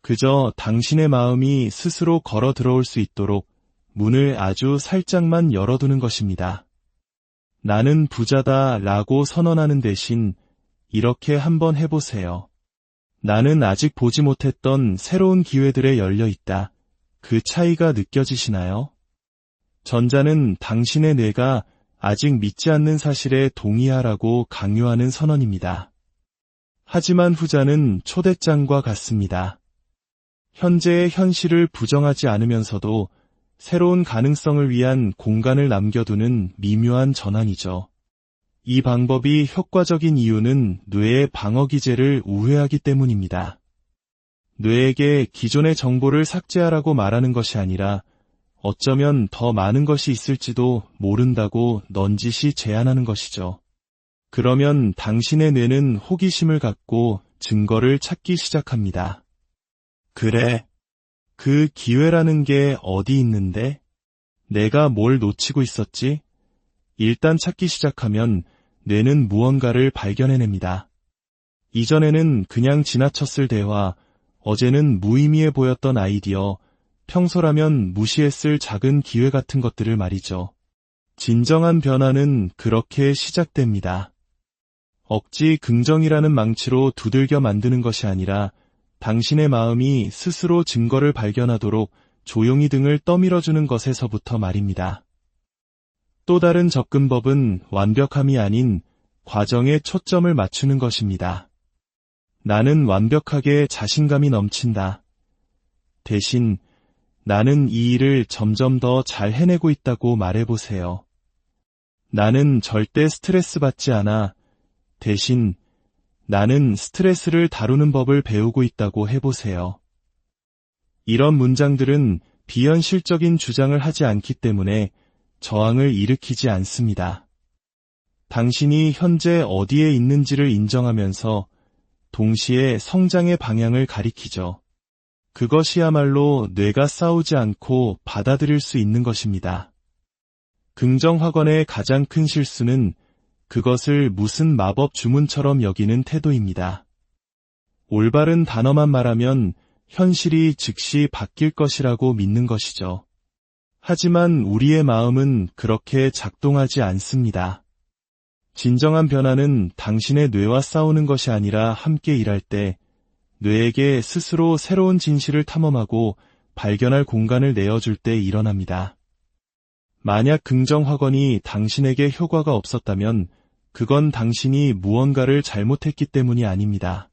[SPEAKER 1] 그저 당신의 마음이 스스로 걸어 들어올 수 있도록 문을 아주 살짝만 열어두는 것입니다. 나는 부자다 라고 선언하는 대신 이렇게 한번 해보세요. 나는 아직 보지 못했던 새로운 기회들에 열려 있다. 그 차이가 느껴지시나요? 전자는 당신의 뇌가 아직 믿지 않는 사실에 동의하라고 강요하는 선언입니다. 하지만 후자는 초대장과 같습니다. 현재의 현실을 부정하지 않으면서도 새로운 가능성을 위한 공간을 남겨두는 미묘한 전환이죠. 이 방법이 효과적인 이유는 뇌의 방어 기제를 우회하기 때문입니다. 뇌에게 기존의 정보를 삭제하라고 말하는 것이 아니라 어쩌면 더 많은 것이 있을지도 모른다고 넌지시 제안하는 것이죠. 그러면 당신의 뇌는 호기심을 갖고 증거를 찾기 시작합니다. 그래, 그 기회라는 게 어디 있는데? 내가 뭘 놓치고 있었지? 일단 찾기 시작하면 뇌는 무언가를 발견해냅니다. 이전에는 그냥 지나쳤을 대화, 어제는 무의미해 보였던 아이디어, 평소라면 무시했을 작은 기회 같은 것들을 말이죠. 진정한 변화는 그렇게 시작됩니다. 억지 긍정이라는 망치로 두들겨 만드는 것이 아니라 당신의 마음이 스스로 증거를 발견하도록 조용히 등을 떠밀어주는 것에서부터 말입니다. 또 다른 접근법은 완벽함이 아닌 과정에 초점을 맞추는 것입니다. 나는 완벽하게 자신감이 넘친다. 대신 나는 이 일을 점점 더 잘 해내고 있다고 말해보세요. 나는 절대 스트레스 받지 않아. 대신 나는 스트레스를 다루는 법을 배우고 있다고 해보세요. 이런 문장들은 비현실적인 주장을 하지 않기 때문에 저항을 일으키지 않습니다. 당신이 현재 어디에 있는지를 인정하면서 동시에 성장의 방향을 가리키죠. 그것이야말로 뇌가 싸우지 않고 받아들일 수 있는 것입니다. 긍정학원의 가장 큰 실수는 그것을 무슨 마법 주문처럼 여기는 태도입니다. 올바른 단어만 말하면 현실이 즉시 바뀔 것이라고 믿는 것이죠. 하지만 우리의 마음은 그렇게 작동하지 않습니다. 진정한 변화는 당신의 뇌와 싸우는 것이 아니라 함께 일할 때 뇌에게 스스로 새로운 진실을 탐험하고 발견할 공간을 내어줄 때 일어납니다. 만약 긍정학원이 당신에게 효과가 없었다면 그건 당신이 무언가를 잘못했기 때문이 아닙니다.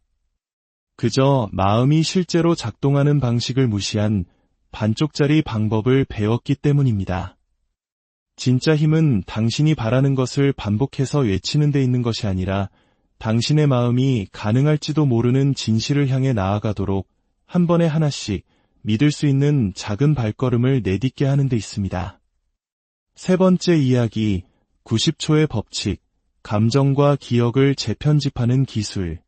[SPEAKER 1] 그저 마음이 실제로 작동하는 방식을 무시한 반쪽짜리 방법을 배웠기 때문입니다. 진짜 힘은 당신이 바라는 것을 반복해서 외치는 데 있는 것이 아니라 당신의 마음이 가능할지도 모르는 진실을 향해 나아가도록 한 번에 하나씩 믿을 수 있는 작은 발걸음을 내딛게 하는 데 있습니다. 세 번째 이야기, 90초의 법칙, 감정과 기억을 재편집하는 기술.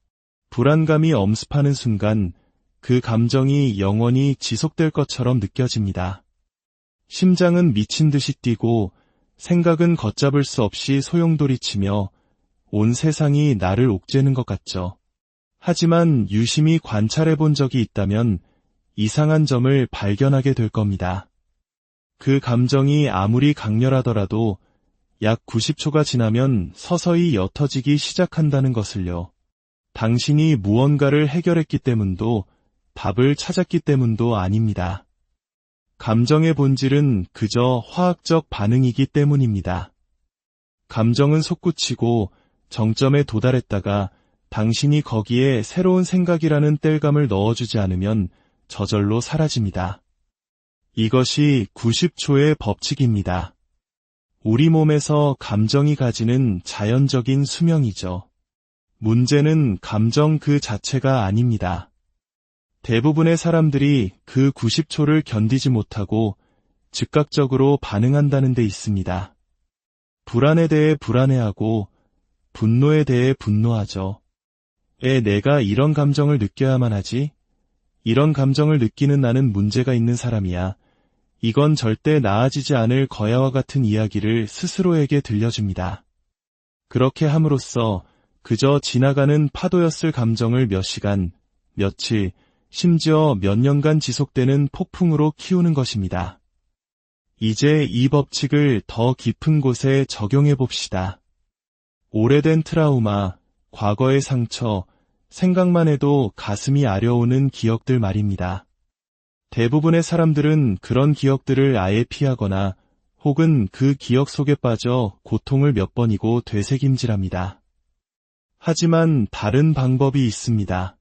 [SPEAKER 1] 불안감이 엄습하는 순간 그 감정이 영원히 지속될 것처럼 느껴집니다. 심장은 미친 듯이 뛰고 생각은 걷잡을 수 없이 소용돌이치며 온 세상이 나를 옥죄는 것 같죠. 하지만 유심히 관찰해 본 적이 있다면 이상한 점을 발견하게 될 겁니다. 그 감정이 아무리 강렬하더라도 약 90초가 지나면 서서히 옅어지기 시작한다는 것을요. 당신이 무언가를 해결했기 때문도 답을 찾았기 때문도 아닙니다. 감정의 본질은 그저 화학적 반응이기 때문입니다. 감정은 솟구치고 정점에 도달했다가 당신이 거기에 새로운 생각이라는 땔감을 넣어주지 않으면 저절로 사라집니다. 이것이 90초의 법칙입니다. 우리 몸에서 감정이 가지는 자연적인 수명이죠. 문제는 감정 그 자체가 아닙니다. 대부분의 사람들이 그 90초를 견디지 못하고 즉각적으로 반응한다는 데 있습니다. 불안에 대해 불안해하고 분노에 대해 분노하죠. 왜 내가 이런 감정을 느껴야만 하지? 이런 감정을 느끼는 나는 문제가 있는 사람이야. 이건 절대 나아지지 않을 거야와 같은 이야기를 스스로에게 들려줍니다. 그렇게 함으로써 그저 지나가는 파도였을 감정을 몇 시간, 며칠, 심지어 몇 년간 지속되는 폭풍으로 키우는 것입니다. 이제 이 법칙을 더 깊은 곳에 적용해 봅시다. 오래된 트라우마, 과거의 상처, 생각만 해도 가슴이 아려오는 기억들 말입니다. 대부분의 사람들은 그런 기억들을 아예 피하거나 혹은 그 기억 속에 빠져 고통을 몇 번이고 되새김질합니다. 하지만 다른 방법이 있습니다.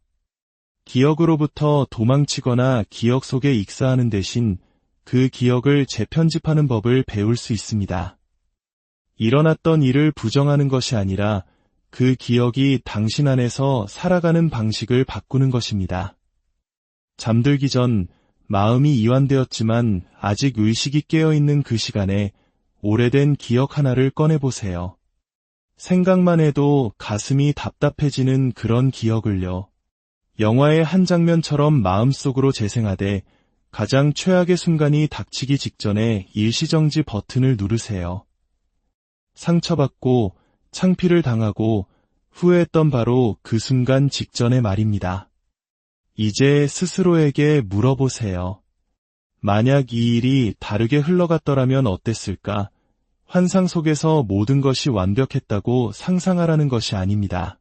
[SPEAKER 1] 기억으로부터 도망치거나 기억 속에 익사하는 대신 그 기억을 재편집하는 법을 배울 수 있습니다. 일어났던 일을 부정하는 것이 아니라 그 기억이 당신 안에서 살아가는 방식을 바꾸는 것입니다. 잠들기 전 마음이 이완되었지만 아직 의식이 깨어있는 그 시간에 오래된 기억 하나를 꺼내보세요. 생각만 해도 가슴이 답답해지는 그런 기억을요. 영화의 한 장면처럼 마음속으로 재생하되 가장 최악의 순간이 닥치기 직전에 일시정지 버튼을 누르세요. 상처받고 창피를 당하고 후회했던 바로 그 순간 직전의 말입니다. 이제 스스로에게 물어보세요. 만약 이 일이 다르게 흘러갔더라면 어땠을까? 환상 속에서 모든 것이 완벽했다고 상상하라는 것이 아닙니다.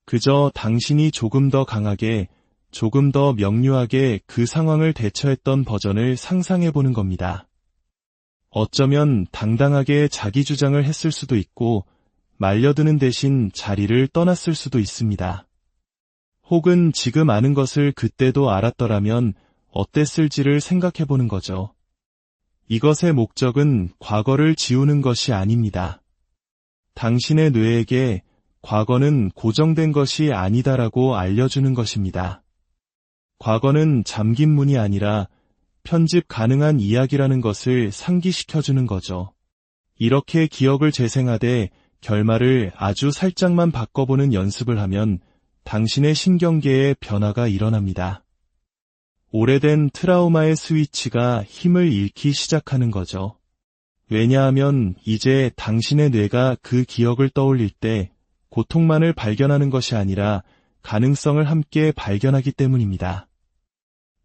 [SPEAKER 1] 그저 당신이 조금 더 강하게, 조금 더 명료하게 그 상황을 대처했던 버전을 상상해보는 겁니다. 어쩌면 당당하게 자기 주장을 했을 수도 있고 말려드는 대신 자리를 떠났을 수도 있습니다. 혹은 지금 아는 것을 그때도 알았더라면 어땠을지를 생각해보는 거죠. 이것의 목적은 과거를 지우는 것이 아닙니다. 당신의 뇌에게 과거는 고정된 것이 아니다라고 알려주는 것입니다. 과거는 잠긴 문이 아니라 편집 가능한 이야기라는 것을 상기시켜주는 거죠. 이렇게 기억을 재생하되 결말을 아주 살짝만 바꿔보는 연습을 하면 당신의 신경계에 변화가 일어납니다. 오래된 트라우마의 스위치가 힘을 잃기 시작하는 거죠. 왜냐하면 이제 당신의 뇌가 그 기억을 떠올릴 때 고통만을 발견하는 것이 아니라 가능성을 함께 발견하기 때문입니다.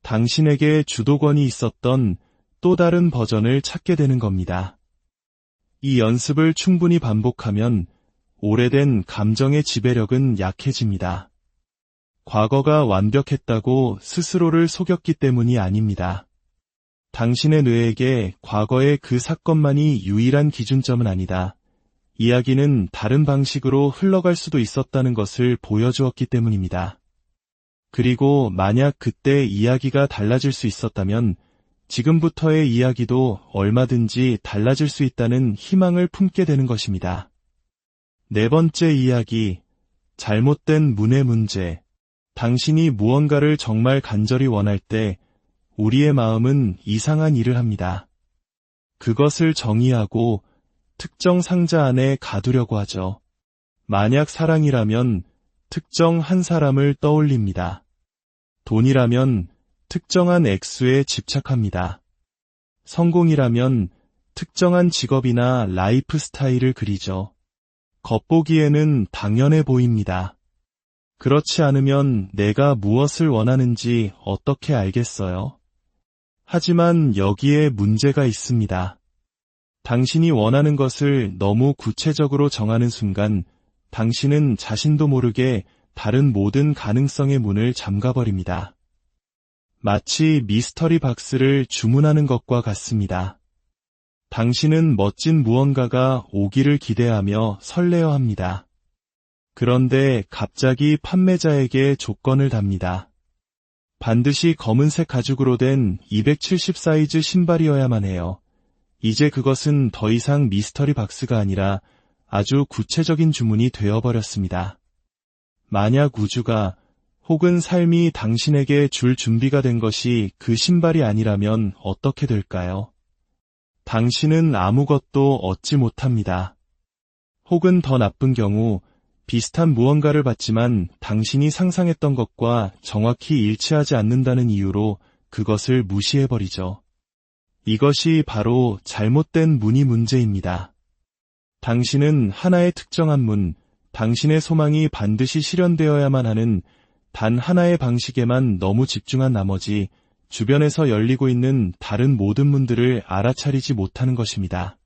[SPEAKER 1] 당신에게 주도권이 있었던 또 다른 버전을 찾게 되는 겁니다. 이 연습을 충분히 반복하면 오래된 감정의 지배력은 약해집니다. 과거가 완벽했다고 스스로를 속였기 때문이 아닙니다. 당신의 뇌에게 과거의 그 사건만이 유일한 기준점은 아니다. 이야기는 다른 방식으로 흘러갈 수도 있었다는 것을 보여주었기 때문입니다. 그리고 만약 그때 이야기가 달라질 수 있었다면 지금부터의 이야기도 얼마든지 달라질 수 있다는 희망을 품게 되는 것입니다. 네 번째 이야기, 잘못된 문의 문제. 당신이 무언가를 정말 간절히 원할 때 우리의 마음은 이상한 일을 합니다. 그것을 정의하고 특정 상자 안에 가두려고 하죠. 만약 사랑이라면 특정 한 사람을 떠올립니다. 돈이라면 특정한 액수에 집착합니다. 성공이라면 특정한 직업이나 라이프 스타일을 그리죠. 겉보기에는 당연해 보입니다. 그렇지 않으면 내가 무엇을 원하는지 어떻게 알겠어요? 하지만 여기에 문제가 있습니다. 당신이 원하는 것을 너무 구체적으로 정하는 순간 당신은 자신도 모르게 다른 모든 가능성의 문을 잠가버립니다. 마치 미스터리 박스를 주문하는 것과 같습니다. 당신은 멋진 무언가가 오기를 기대하며 설레어합니다. 그런데 갑자기 판매자에게 조건을 답니다. 반드시 검은색 가죽으로 된 270 사이즈 신발이어야만 해요. 이제 그것은 더 이상 미스터리 박스가 아니라 아주 구체적인 주문이 되어버렸습니다. 만약 우주가 혹은 삶이 당신에게 줄 준비가 된 것이 그 신발이 아니라면 어떻게 될까요? 당신은 아무것도 얻지 못합니다. 혹은 더 나쁜 경우 비슷한 무언가를 받지만 당신이 상상했던 것과 정확히 일치하지 않는다는 이유로 그것을 무시해버리죠. 이것이 바로 잘못된 문의 문제입니다. 당신은 하나의 특정한 문, 당신의 소망이 반드시 실현되어야만 하는 단 하나의 방식에만 너무 집중한 나머지 주변에서 열리고 있는 다른 모든 문들을 알아차리지 못하는 것입니다.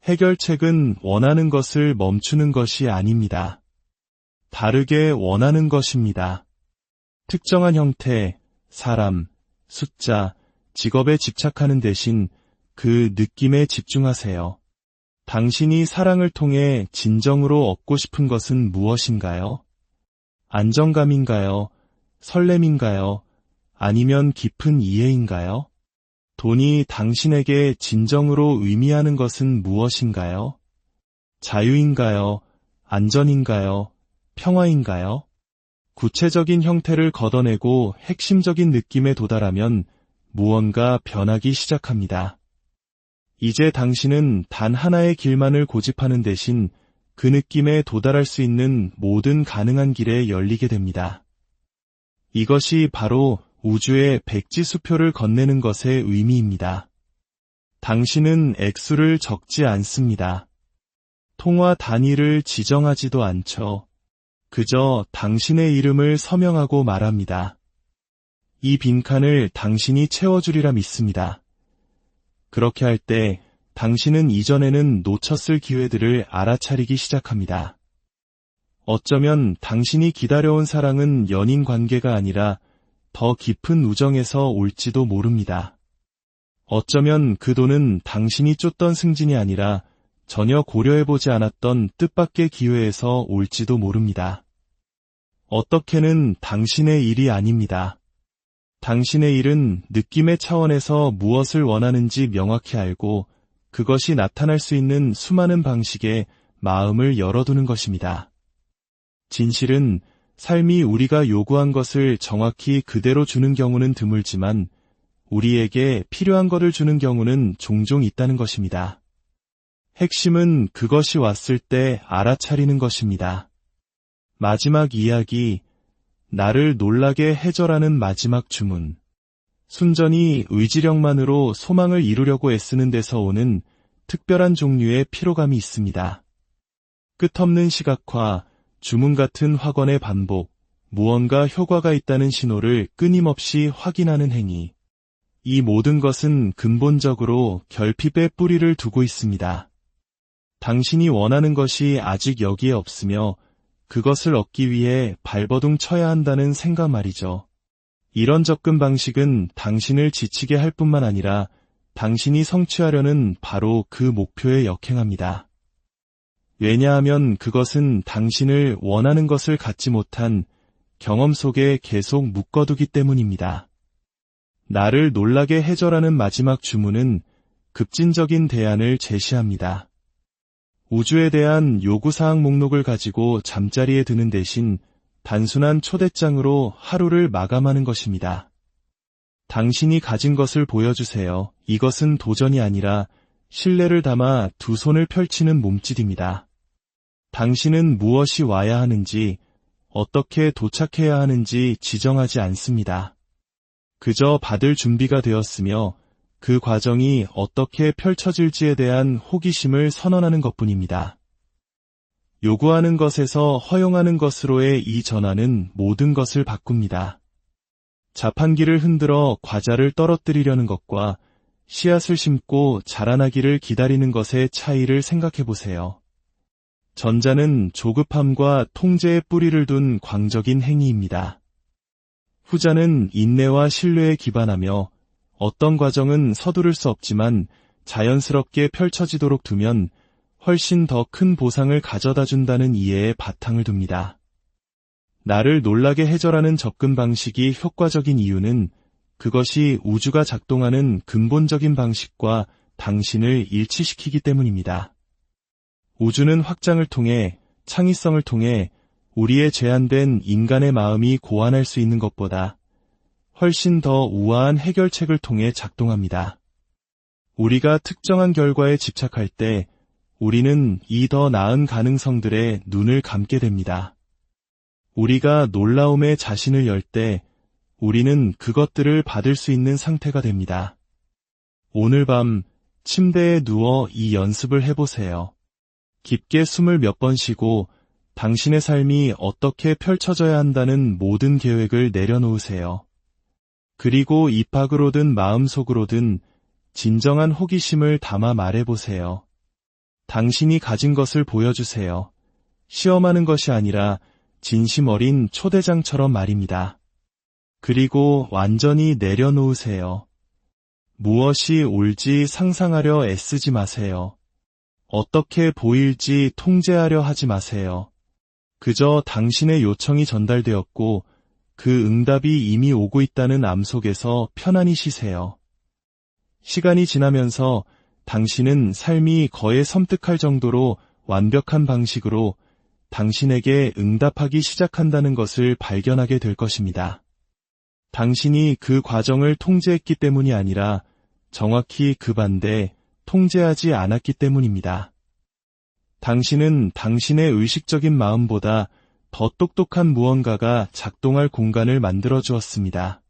[SPEAKER 1] 해결책은 원하는 것을 멈추는 것이 아닙니다. 다르게 원하는 것입니다. 특정한 형태, 사람, 숫자, 직업에 집착하는 대신 그 느낌에 집중하세요. 당신이 사랑을 통해 진정으로 얻고 싶은 것은 무엇인가요? 안정감인가요? 설렘인가요? 아니면 깊은 이해인가요? 돈이 당신에게 진정으로 의미하는 것은 무엇인가요? 자유인가요? 안전인가요? 평화인가요? 구체적인 형태를 걷어내고 핵심적인 느낌에 도달하면 무언가 변하기 시작합니다. 이제 당신은 단 하나의 길만을 고집하는 대신 그 느낌에 도달할 수 있는 모든 가능한 길에 열리게 됩니다. 이것이 바로 우주의 백지수표를 건네는 것의 의미입니다. 당신은 액수를 적지 않습니다. 통화 단위를 지정하지도 않죠. 그저 당신의 이름을 서명하고 말합니다. 이 빈칸을 당신이 채워주리라 믿습니다. 그렇게 할 때 당신은 이전에는 놓쳤을 기회들을 알아차리기 시작합니다. 어쩌면 당신이 기다려온 사랑은 연인 관계가 아니라 더 깊은 우정에서 올지도 모릅니다. 어쩌면 그 돈은 당신이 쫓던 승진이 아니라 전혀 고려해보지 않았던 뜻밖의 기회에서 올지도 모릅니다. 어떻게는 당신의 일이 아닙니다. 당신의 일은 느낌의 차원에서 무엇을 원하는지 명확히 알고 그것이 나타날 수 있는 수많은 방식에 마음을 열어두는 것입니다. 진실은 삶이 우리가 요구한 것을 정확히 그대로 주는 경우는 드물지만 우리에게 필요한 것을 주는 경우는 종종 있다는 것입니다. 핵심은 그것이 왔을 때 알아차리는 것입니다. 마지막 이야기, 나를 놀라게 해줘라는 마지막 주문. 순전히 의지력만으로 소망을 이루려고 애쓰는 데서 오는 특별한 종류의 피로감이 있습니다. 끝없는 시각화, 주문 같은 확언의 반복, 무언가 효과가 있다는 신호를 끊임없이 확인하는 행위. 이 모든 것은 근본적으로 결핍의 뿌리를 두고 있습니다. 당신이 원하는 것이 아직 여기에 없으며 그것을 얻기 위해 발버둥 쳐야 한다는 생각 말이죠. 이런 접근 방식은 당신을 지치게 할 뿐만 아니라 당신이 성취하려는 바로 그 목표에 역행합니다. 왜냐하면 그것은 당신을 원하는 것을 갖지 못한 경험 속에 계속 묶어두기 때문입니다. 나를 놀라게 해줘라는 마지막 주문은 급진적인 대안을 제시합니다. 우주에 대한 요구사항 목록을 가지고 잠자리에 드는 대신 단순한 초대장으로 하루를 마감하는 것입니다. 당신이 가진 것을 보여주세요. 이것은 도전이 아니라 신뢰를 담아 두 손을 펼치는 몸짓입니다. 당신은 무엇이 와야 하는지, 어떻게 도착해야 하는지 지정하지 않습니다. 그저 받을 준비가 되었으며 그 과정이 어떻게 펼쳐질지에 대한 호기심을 선언하는 것뿐입니다. 요구하는 것에서 허용하는 것으로의 이 전환은 모든 것을 바꿉니다. 자판기를 흔들어 과자를 떨어뜨리려는 것과 씨앗을 심고 자라나기를 기다리는 것의 차이를 생각해 보세요. 전자는 조급함과 통제의 뿌리를 둔 광적인 행위입니다. 후자는 인내와 신뢰에 기반하며 어떤 과정은 서두를 수 없지만 자연스럽게 펼쳐지도록 두면 훨씬 더 큰 보상을 가져다 준다는 이해에 바탕을 둡니다. 나를 놀라게 해줘라는 접근 방식이 효과적인 이유는 그것이 우주가 작동하는 근본적인 방식과 당신을 일치시키기 때문입니다. 우주는 확장을 통해, 창의성을 통해 우리의 제한된 인간의 마음이 고안할 수 있는 것보다 훨씬 더 우아한 해결책을 통해 작동합니다. 우리가 특정한 결과에 집착할 때 우리는 이 더 나은 가능성들에 눈을 감게 됩니다. 우리가 놀라움에 자신을 열 때 우리는 그것들을 받을 수 있는 상태가 됩니다. 오늘 밤 침대에 누워 이 연습을 해보세요. 깊게 숨을 몇 번 쉬고 당신의 삶이 어떻게 펼쳐져야 한다는 모든 계획을 내려놓으세요. 그리고 입학으로든 마음속으로든 진정한 호기심을 담아 말해보세요. 당신이 가진 것을 보여주세요. 시험하는 것이 아니라 진심 어린 초대장처럼 말입니다. 그리고 완전히 내려놓으세요. 무엇이 옳지 상상하려 애쓰지 마세요. 어떻게 보일지 통제하려 하지 마세요. 그저 당신의 요청이 전달되었고 그 응답이 이미 오고 있다는 암 속에서 편안히 쉬세요. 시간이 지나면서 당신은 삶이 거의 섬뜩할 정도로 완벽한 방식으로 당신에게 응답하기 시작한다는 것을 발견하게 될 것입니다. 당신이 그 과정을 통제했기 때문이 아니라 정확히 그 반대, 통제하지 않았기 때문입니다. 당신은 당신의 의식적인 마음보다 더 똑똑한 무언가가 작동할 공간을 만들어 주었습니다.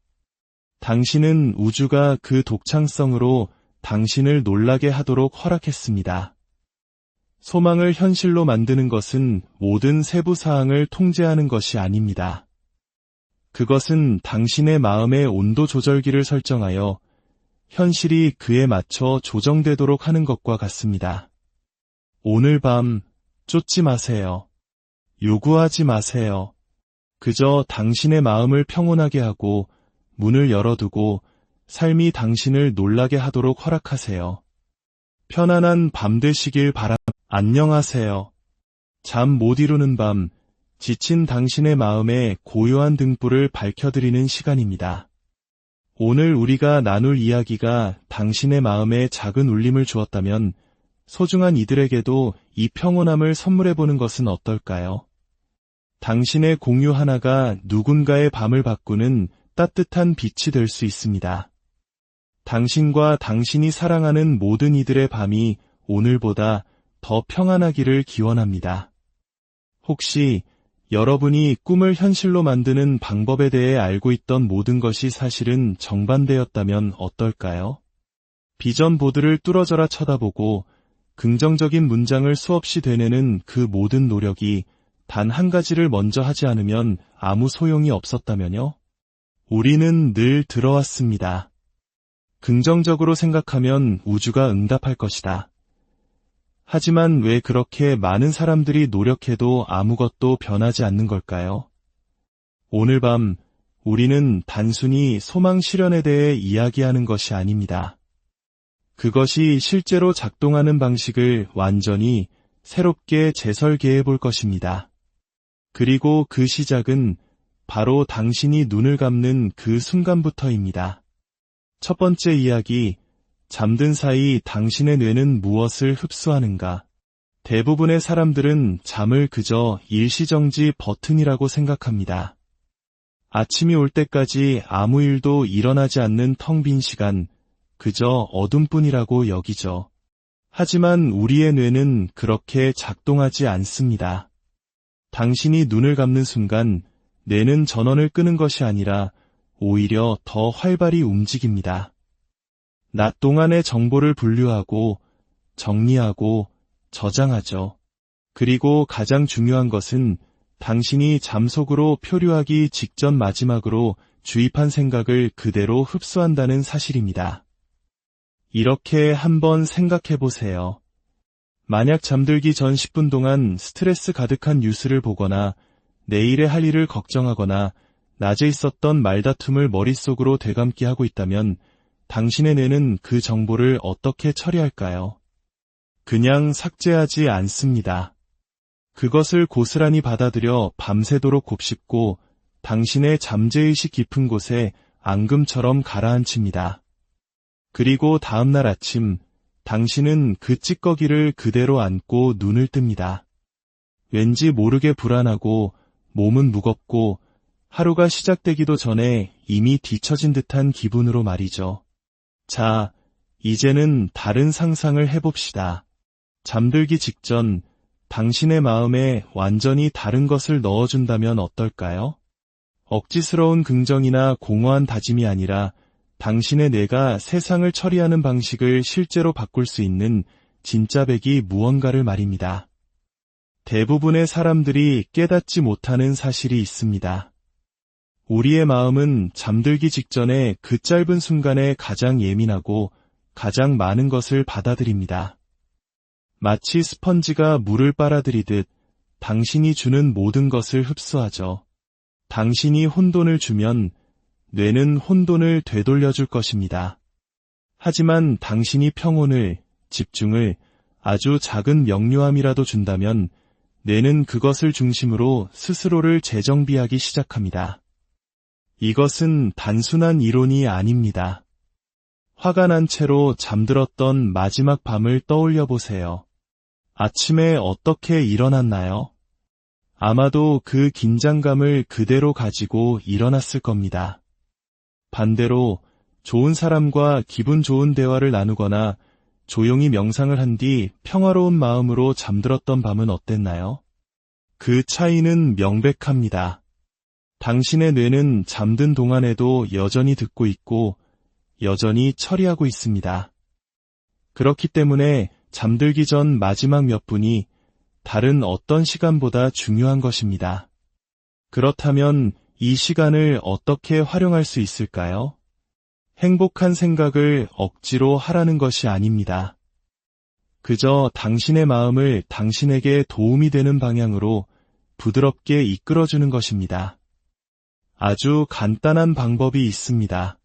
[SPEAKER 1] 당신은 우주가 그 독창성으로 당신을 놀라게 하도록 허락했습니다. 소망을 현실로 만드는 것은 모든 세부 사항을 통제하는 것이 아닙니다. 그것은 당신의 마음의 온도 조절기를 설정하여 현실이 그에 맞춰 조정되도록 하는 것과 같습니다. 오늘 밤 쫓지 마세요. 요구하지 마세요. 그저 당신의 마음을 평온하게 하고 문을 열어두고 삶이 당신을 놀라게 하도록 허락하세요. 편안한 밤 되시길 바랍니다. 안녕하세요. 잠 못 이루는 밤, 지친 당신의 마음에 고요한 등불을 밝혀드리는 시간입니다. 오늘 우리가 나눌 이야기가 당신의 마음에 작은 울림을 주었다면 소중한 이들에게도 이 평온함을 선물해보는 것은 어떨까요? 당신의 공유 하나가 누군가의 밤을 바꾸는 따뜻한 빛이 될 수 있습니다. 당신과 당신이 사랑하는 모든 이들의 밤이 오늘보다 더 평안하기를 기원합니다. 혹시 여러분이 꿈을 현실로 만드는 방법에 대해 알고 있던 모든 것이 사실은 정반대였다면 어떨까요? 비전 보드를 뚫어져라 쳐다보고 긍정적인 문장을 수없이 되뇌는 그 모든 노력이 단 한 가지를 먼저 하지 않으면 아무 소용이 없었다면요? 우리는 늘 들어왔습니다. 긍정적으로 생각하면 우주가 응답할 것이다. 하지만 왜 그렇게 많은 사람들이 노력해도 아무것도 변하지 않는 걸까요? 오늘 밤 우리는 단순히 소망 실현에 대해 이야기하는 것이 아닙니다. 그것이 실제로 작동하는 방식을 완전히 새롭게 재설계해 볼 것입니다. 그리고 그 시작은 바로 당신이 눈을 감는 그 순간부터입니다. 첫 번째 이야기, 잠든 사이 당신의 뇌는 무엇을 흡수하는가? 대부분의 사람들은 잠을 그저 일시정지 버튼이라고 생각합니다. 아침이 올 때까지 아무 일도 일어나지 않는 텅 빈 시간, 그저 어둠뿐이라고 여기죠. 하지만 우리의 뇌는 그렇게 작동하지 않습니다. 당신이 눈을 감는 순간 뇌는 전원을 끄는 것이 아니라 오히려 더 활발히 움직입니다. 낮 동안의 정보를 분류하고 정리하고 저장하죠. 그리고 가장 중요한 것은 당신이 잠속으로 표류하기 직전 마지막으로 주입한 생각을 그대로 흡수한다는 사실입니다. 이렇게 한번 생각해 보세요. 만약 잠들기 전 10분 동안 스트레스 가득한 뉴스를 보거나 내일에 할 일을 걱정하거나 낮에 있었던 말다툼을 머릿속으로 되감게 하고 있다면 당신의 뇌는 그 정보를 어떻게 처리할까요? 그냥 삭제하지 않습니다. 그것을 고스란히 받아들여 밤새도록 곱씹고 당신의 잠재의식 깊은 곳에 앙금처럼 가라앉힙니다. 그리고 다음날 아침 당신은 그 찌꺼기를 그대로 안고 눈을 뜹니다. 왠지 모르게 불안하고 몸은 무겁고 하루가 시작되기도 전에 이미 뒤처진 듯한 기분으로 말이죠. 자, 이제는 다른 상상을 해봅시다. 잠들기 직전 당신의 마음에 완전히 다른 것을 넣어준다면 어떨까요? 억지스러운 긍정이나 공허한 다짐이 아니라 당신의 뇌가 세상을 처리하는 방식을 실제로 바꿀 수 있는 진짜 백이 무언가를 말입니다. 대부분의 사람들이 깨닫지 못하는 사실이 있습니다. 우리의 마음은 잠들기 직전에 그 짧은 순간에 가장 예민하고 가장 많은 것을 받아들입니다. 마치 스펀지가 물을 빨아들이듯 당신이 주는 모든 것을 흡수하죠. 당신이 혼돈을 주면 뇌는 혼돈을 되돌려줄 것입니다. 하지만 당신이 평온을, 집중을, 아주 작은 명료함이라도 준다면 뇌는 그것을 중심으로 스스로를 재정비하기 시작합니다. 이것은 단순한 이론이 아닙니다. 화가 난 채로 잠들었던 마지막 밤을 떠올려 보세요. 아침에 어떻게 일어났나요? 아마도 그 긴장감을 그대로 가지고 일어났을 겁니다. 반대로 좋은 사람과 기분 좋은 대화를 나누거나 조용히 명상을 한 뒤 평화로운 마음으로 잠들었던 밤은 어땠나요? 그 차이는 명백합니다. 당신의 뇌는 잠든 동안에도 여전히 듣고 있고 여전히 처리하고 있습니다. 그렇기 때문에 잠들기 전 마지막 몇 분이 다른 어떤 시간보다 중요한 것입니다. 그렇다면 이 시간을 어떻게 활용할 수 있을까요? 행복한 생각을 억지로 하라는 것이 아닙니다. 그저 당신의 마음을 당신에게 도움이 되는 방향으로 부드럽게 이끌어주는 것입니다. 아주 간단한 방법이 있습니다.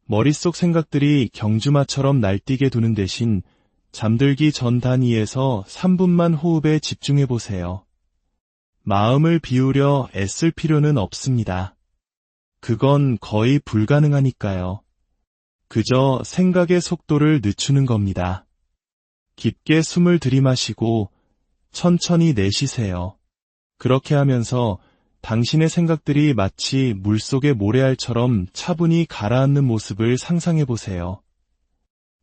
[SPEAKER 1] 머릿속 생각들이 경주마처럼 날뛰게 두는 대신 잠들기 전 단위에서 3분만 호흡에 집중해 보세요. 마음을 비우려 애쓸 필요는 없습니다. 그건 거의 불가능하니까요. 그저 생각의 속도를 늦추는 겁니다. 깊게 숨을 들이마시고 천천히 내쉬세요. 그렇게 하면서 당신의 생각들이 마치 물속의 모래알처럼 차분히 가라앉는 모습을 상상해 보세요.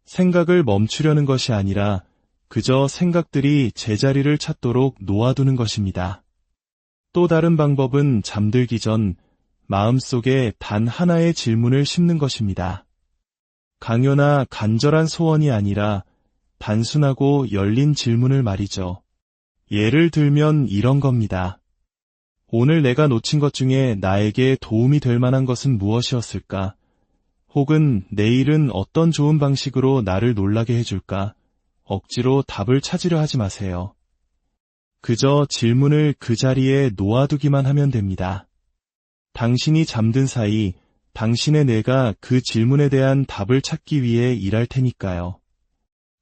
[SPEAKER 1] 생각을 멈추려는 것이 아니라 그저 생각들이 제자리를 찾도록 놓아두는 것입니다. 또 다른 방법은 잠들기 전 마음속에 단 하나의 질문을 심는 것입니다. 강요나 간절한 소원이 아니라 단순하고 열린 질문을 말이죠. 예를 들면 이런 겁니다. 오늘 내가 놓친 것 중에 나에게 도움이 될 만한 것은 무엇이었을까? 혹은 내일은 어떤 좋은 방식으로 나를 놀라게 해줄까? 억지로 답을 찾으려 하지 마세요. 그저 질문을 그 자리에 놓아두기만 하면 됩니다. 당신이 잠든 사이 당신의 뇌가 그 질문에 대한 답을 찾기 위해 일할 테니까요.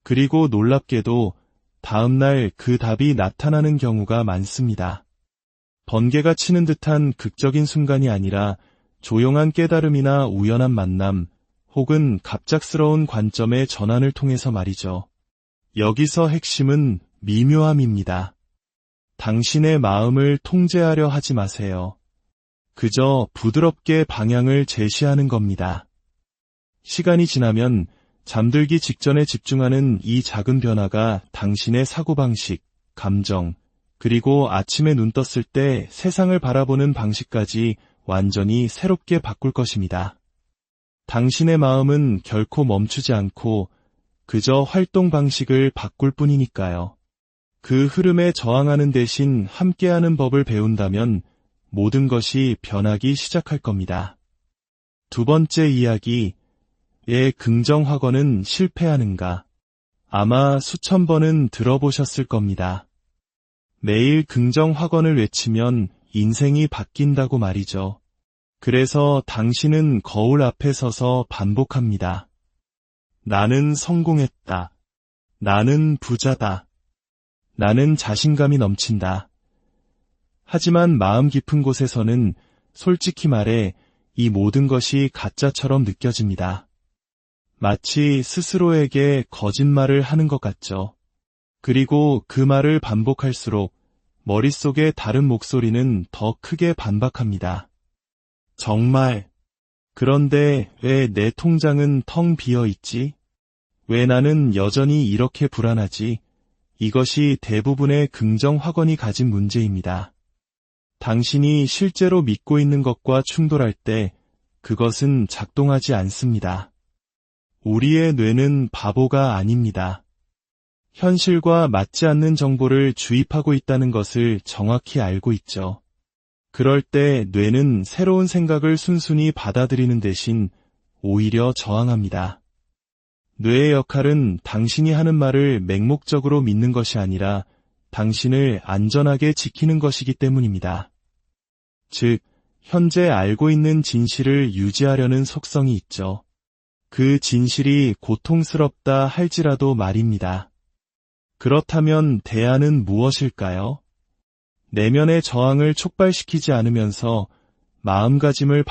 [SPEAKER 1] 그리고 놀랍게도 다음날 그 답이 나타나는 경우가 많습니다. 번개가 치는 듯한 극적인 순간이 아니라 조용한 깨달음이나 우연한 만남, 혹은 갑작스러운 관점의 전환을 통해서 말이죠. 여기서 핵심은 미묘함입니다. 당신의 마음을 통제하려 하지 마세요. 그저 부드럽게 방향을 제시하는 겁니다. 시간이 지나면 잠들기 직전에 집중하는 이 작은 변화가 당신의 사고방식, 감정, 그리고 아침에 눈 떴을 때 세상을 바라보는 방식까지 완전히 새롭게 바꿀 것입니다. 당신의 마음은 결코 멈추지 않고 그저 활동 방식을 바꿀 뿐이니까요. 그 흐름에 저항하는 대신 함께하는 법을 배운다면 모든 것이 변하기 시작할 겁니다. 두 번째 이야기, 왜 긍정 확언은 실패하는가? 아마 수천 번은 들어보셨을 겁니다. 매일 긍정 확언을 외치면 인생이 바뀐다고 말이죠. 그래서 당신은 거울 앞에 서서 반복합니다. 나는 성공했다. 나는 부자다. 나는 자신감이 넘친다. 하지만 마음 깊은 곳에서는 솔직히 말해 이 모든 것이 가짜처럼 느껴집니다. 마치 스스로에게 거짓말을 하는 것 같죠. 그리고 그 말을 반복할수록 머릿속의 다른 목소리는 더 크게 반박합니다. 정말. 그런데 왜 내 통장은 텅 비어 있지? 왜 나는 여전히 이렇게 불안하지? 이것이 대부분의 긍정 확언이 가진 문제입니다. 당신이 실제로 믿고 있는 것과 충돌할 때 그것은 작동하지 않습니다. 우리의 뇌는 바보가 아닙니다. 현실과 맞지 않는 정보를 주입하고 있다는 것을 정확히 알고 있죠. 그럴 때 뇌는 새로운 생각을 순순히 받아들이는 대신 오히려 저항합니다. 뇌의 역할은 당신이 하는 말을 맹목적으로 믿는 것이 아니라 당신을 안전하게 지키는 것이기 때문입니다. 즉, 현재 알고 있는 진실을 유지하려는 속성이 있죠. 그 진실이 고통스럽다 할지라도 말입니다. 그렇다면 대안은 무엇일까요? 내면의 저항을 촉발시키지 않으면서 마음가짐을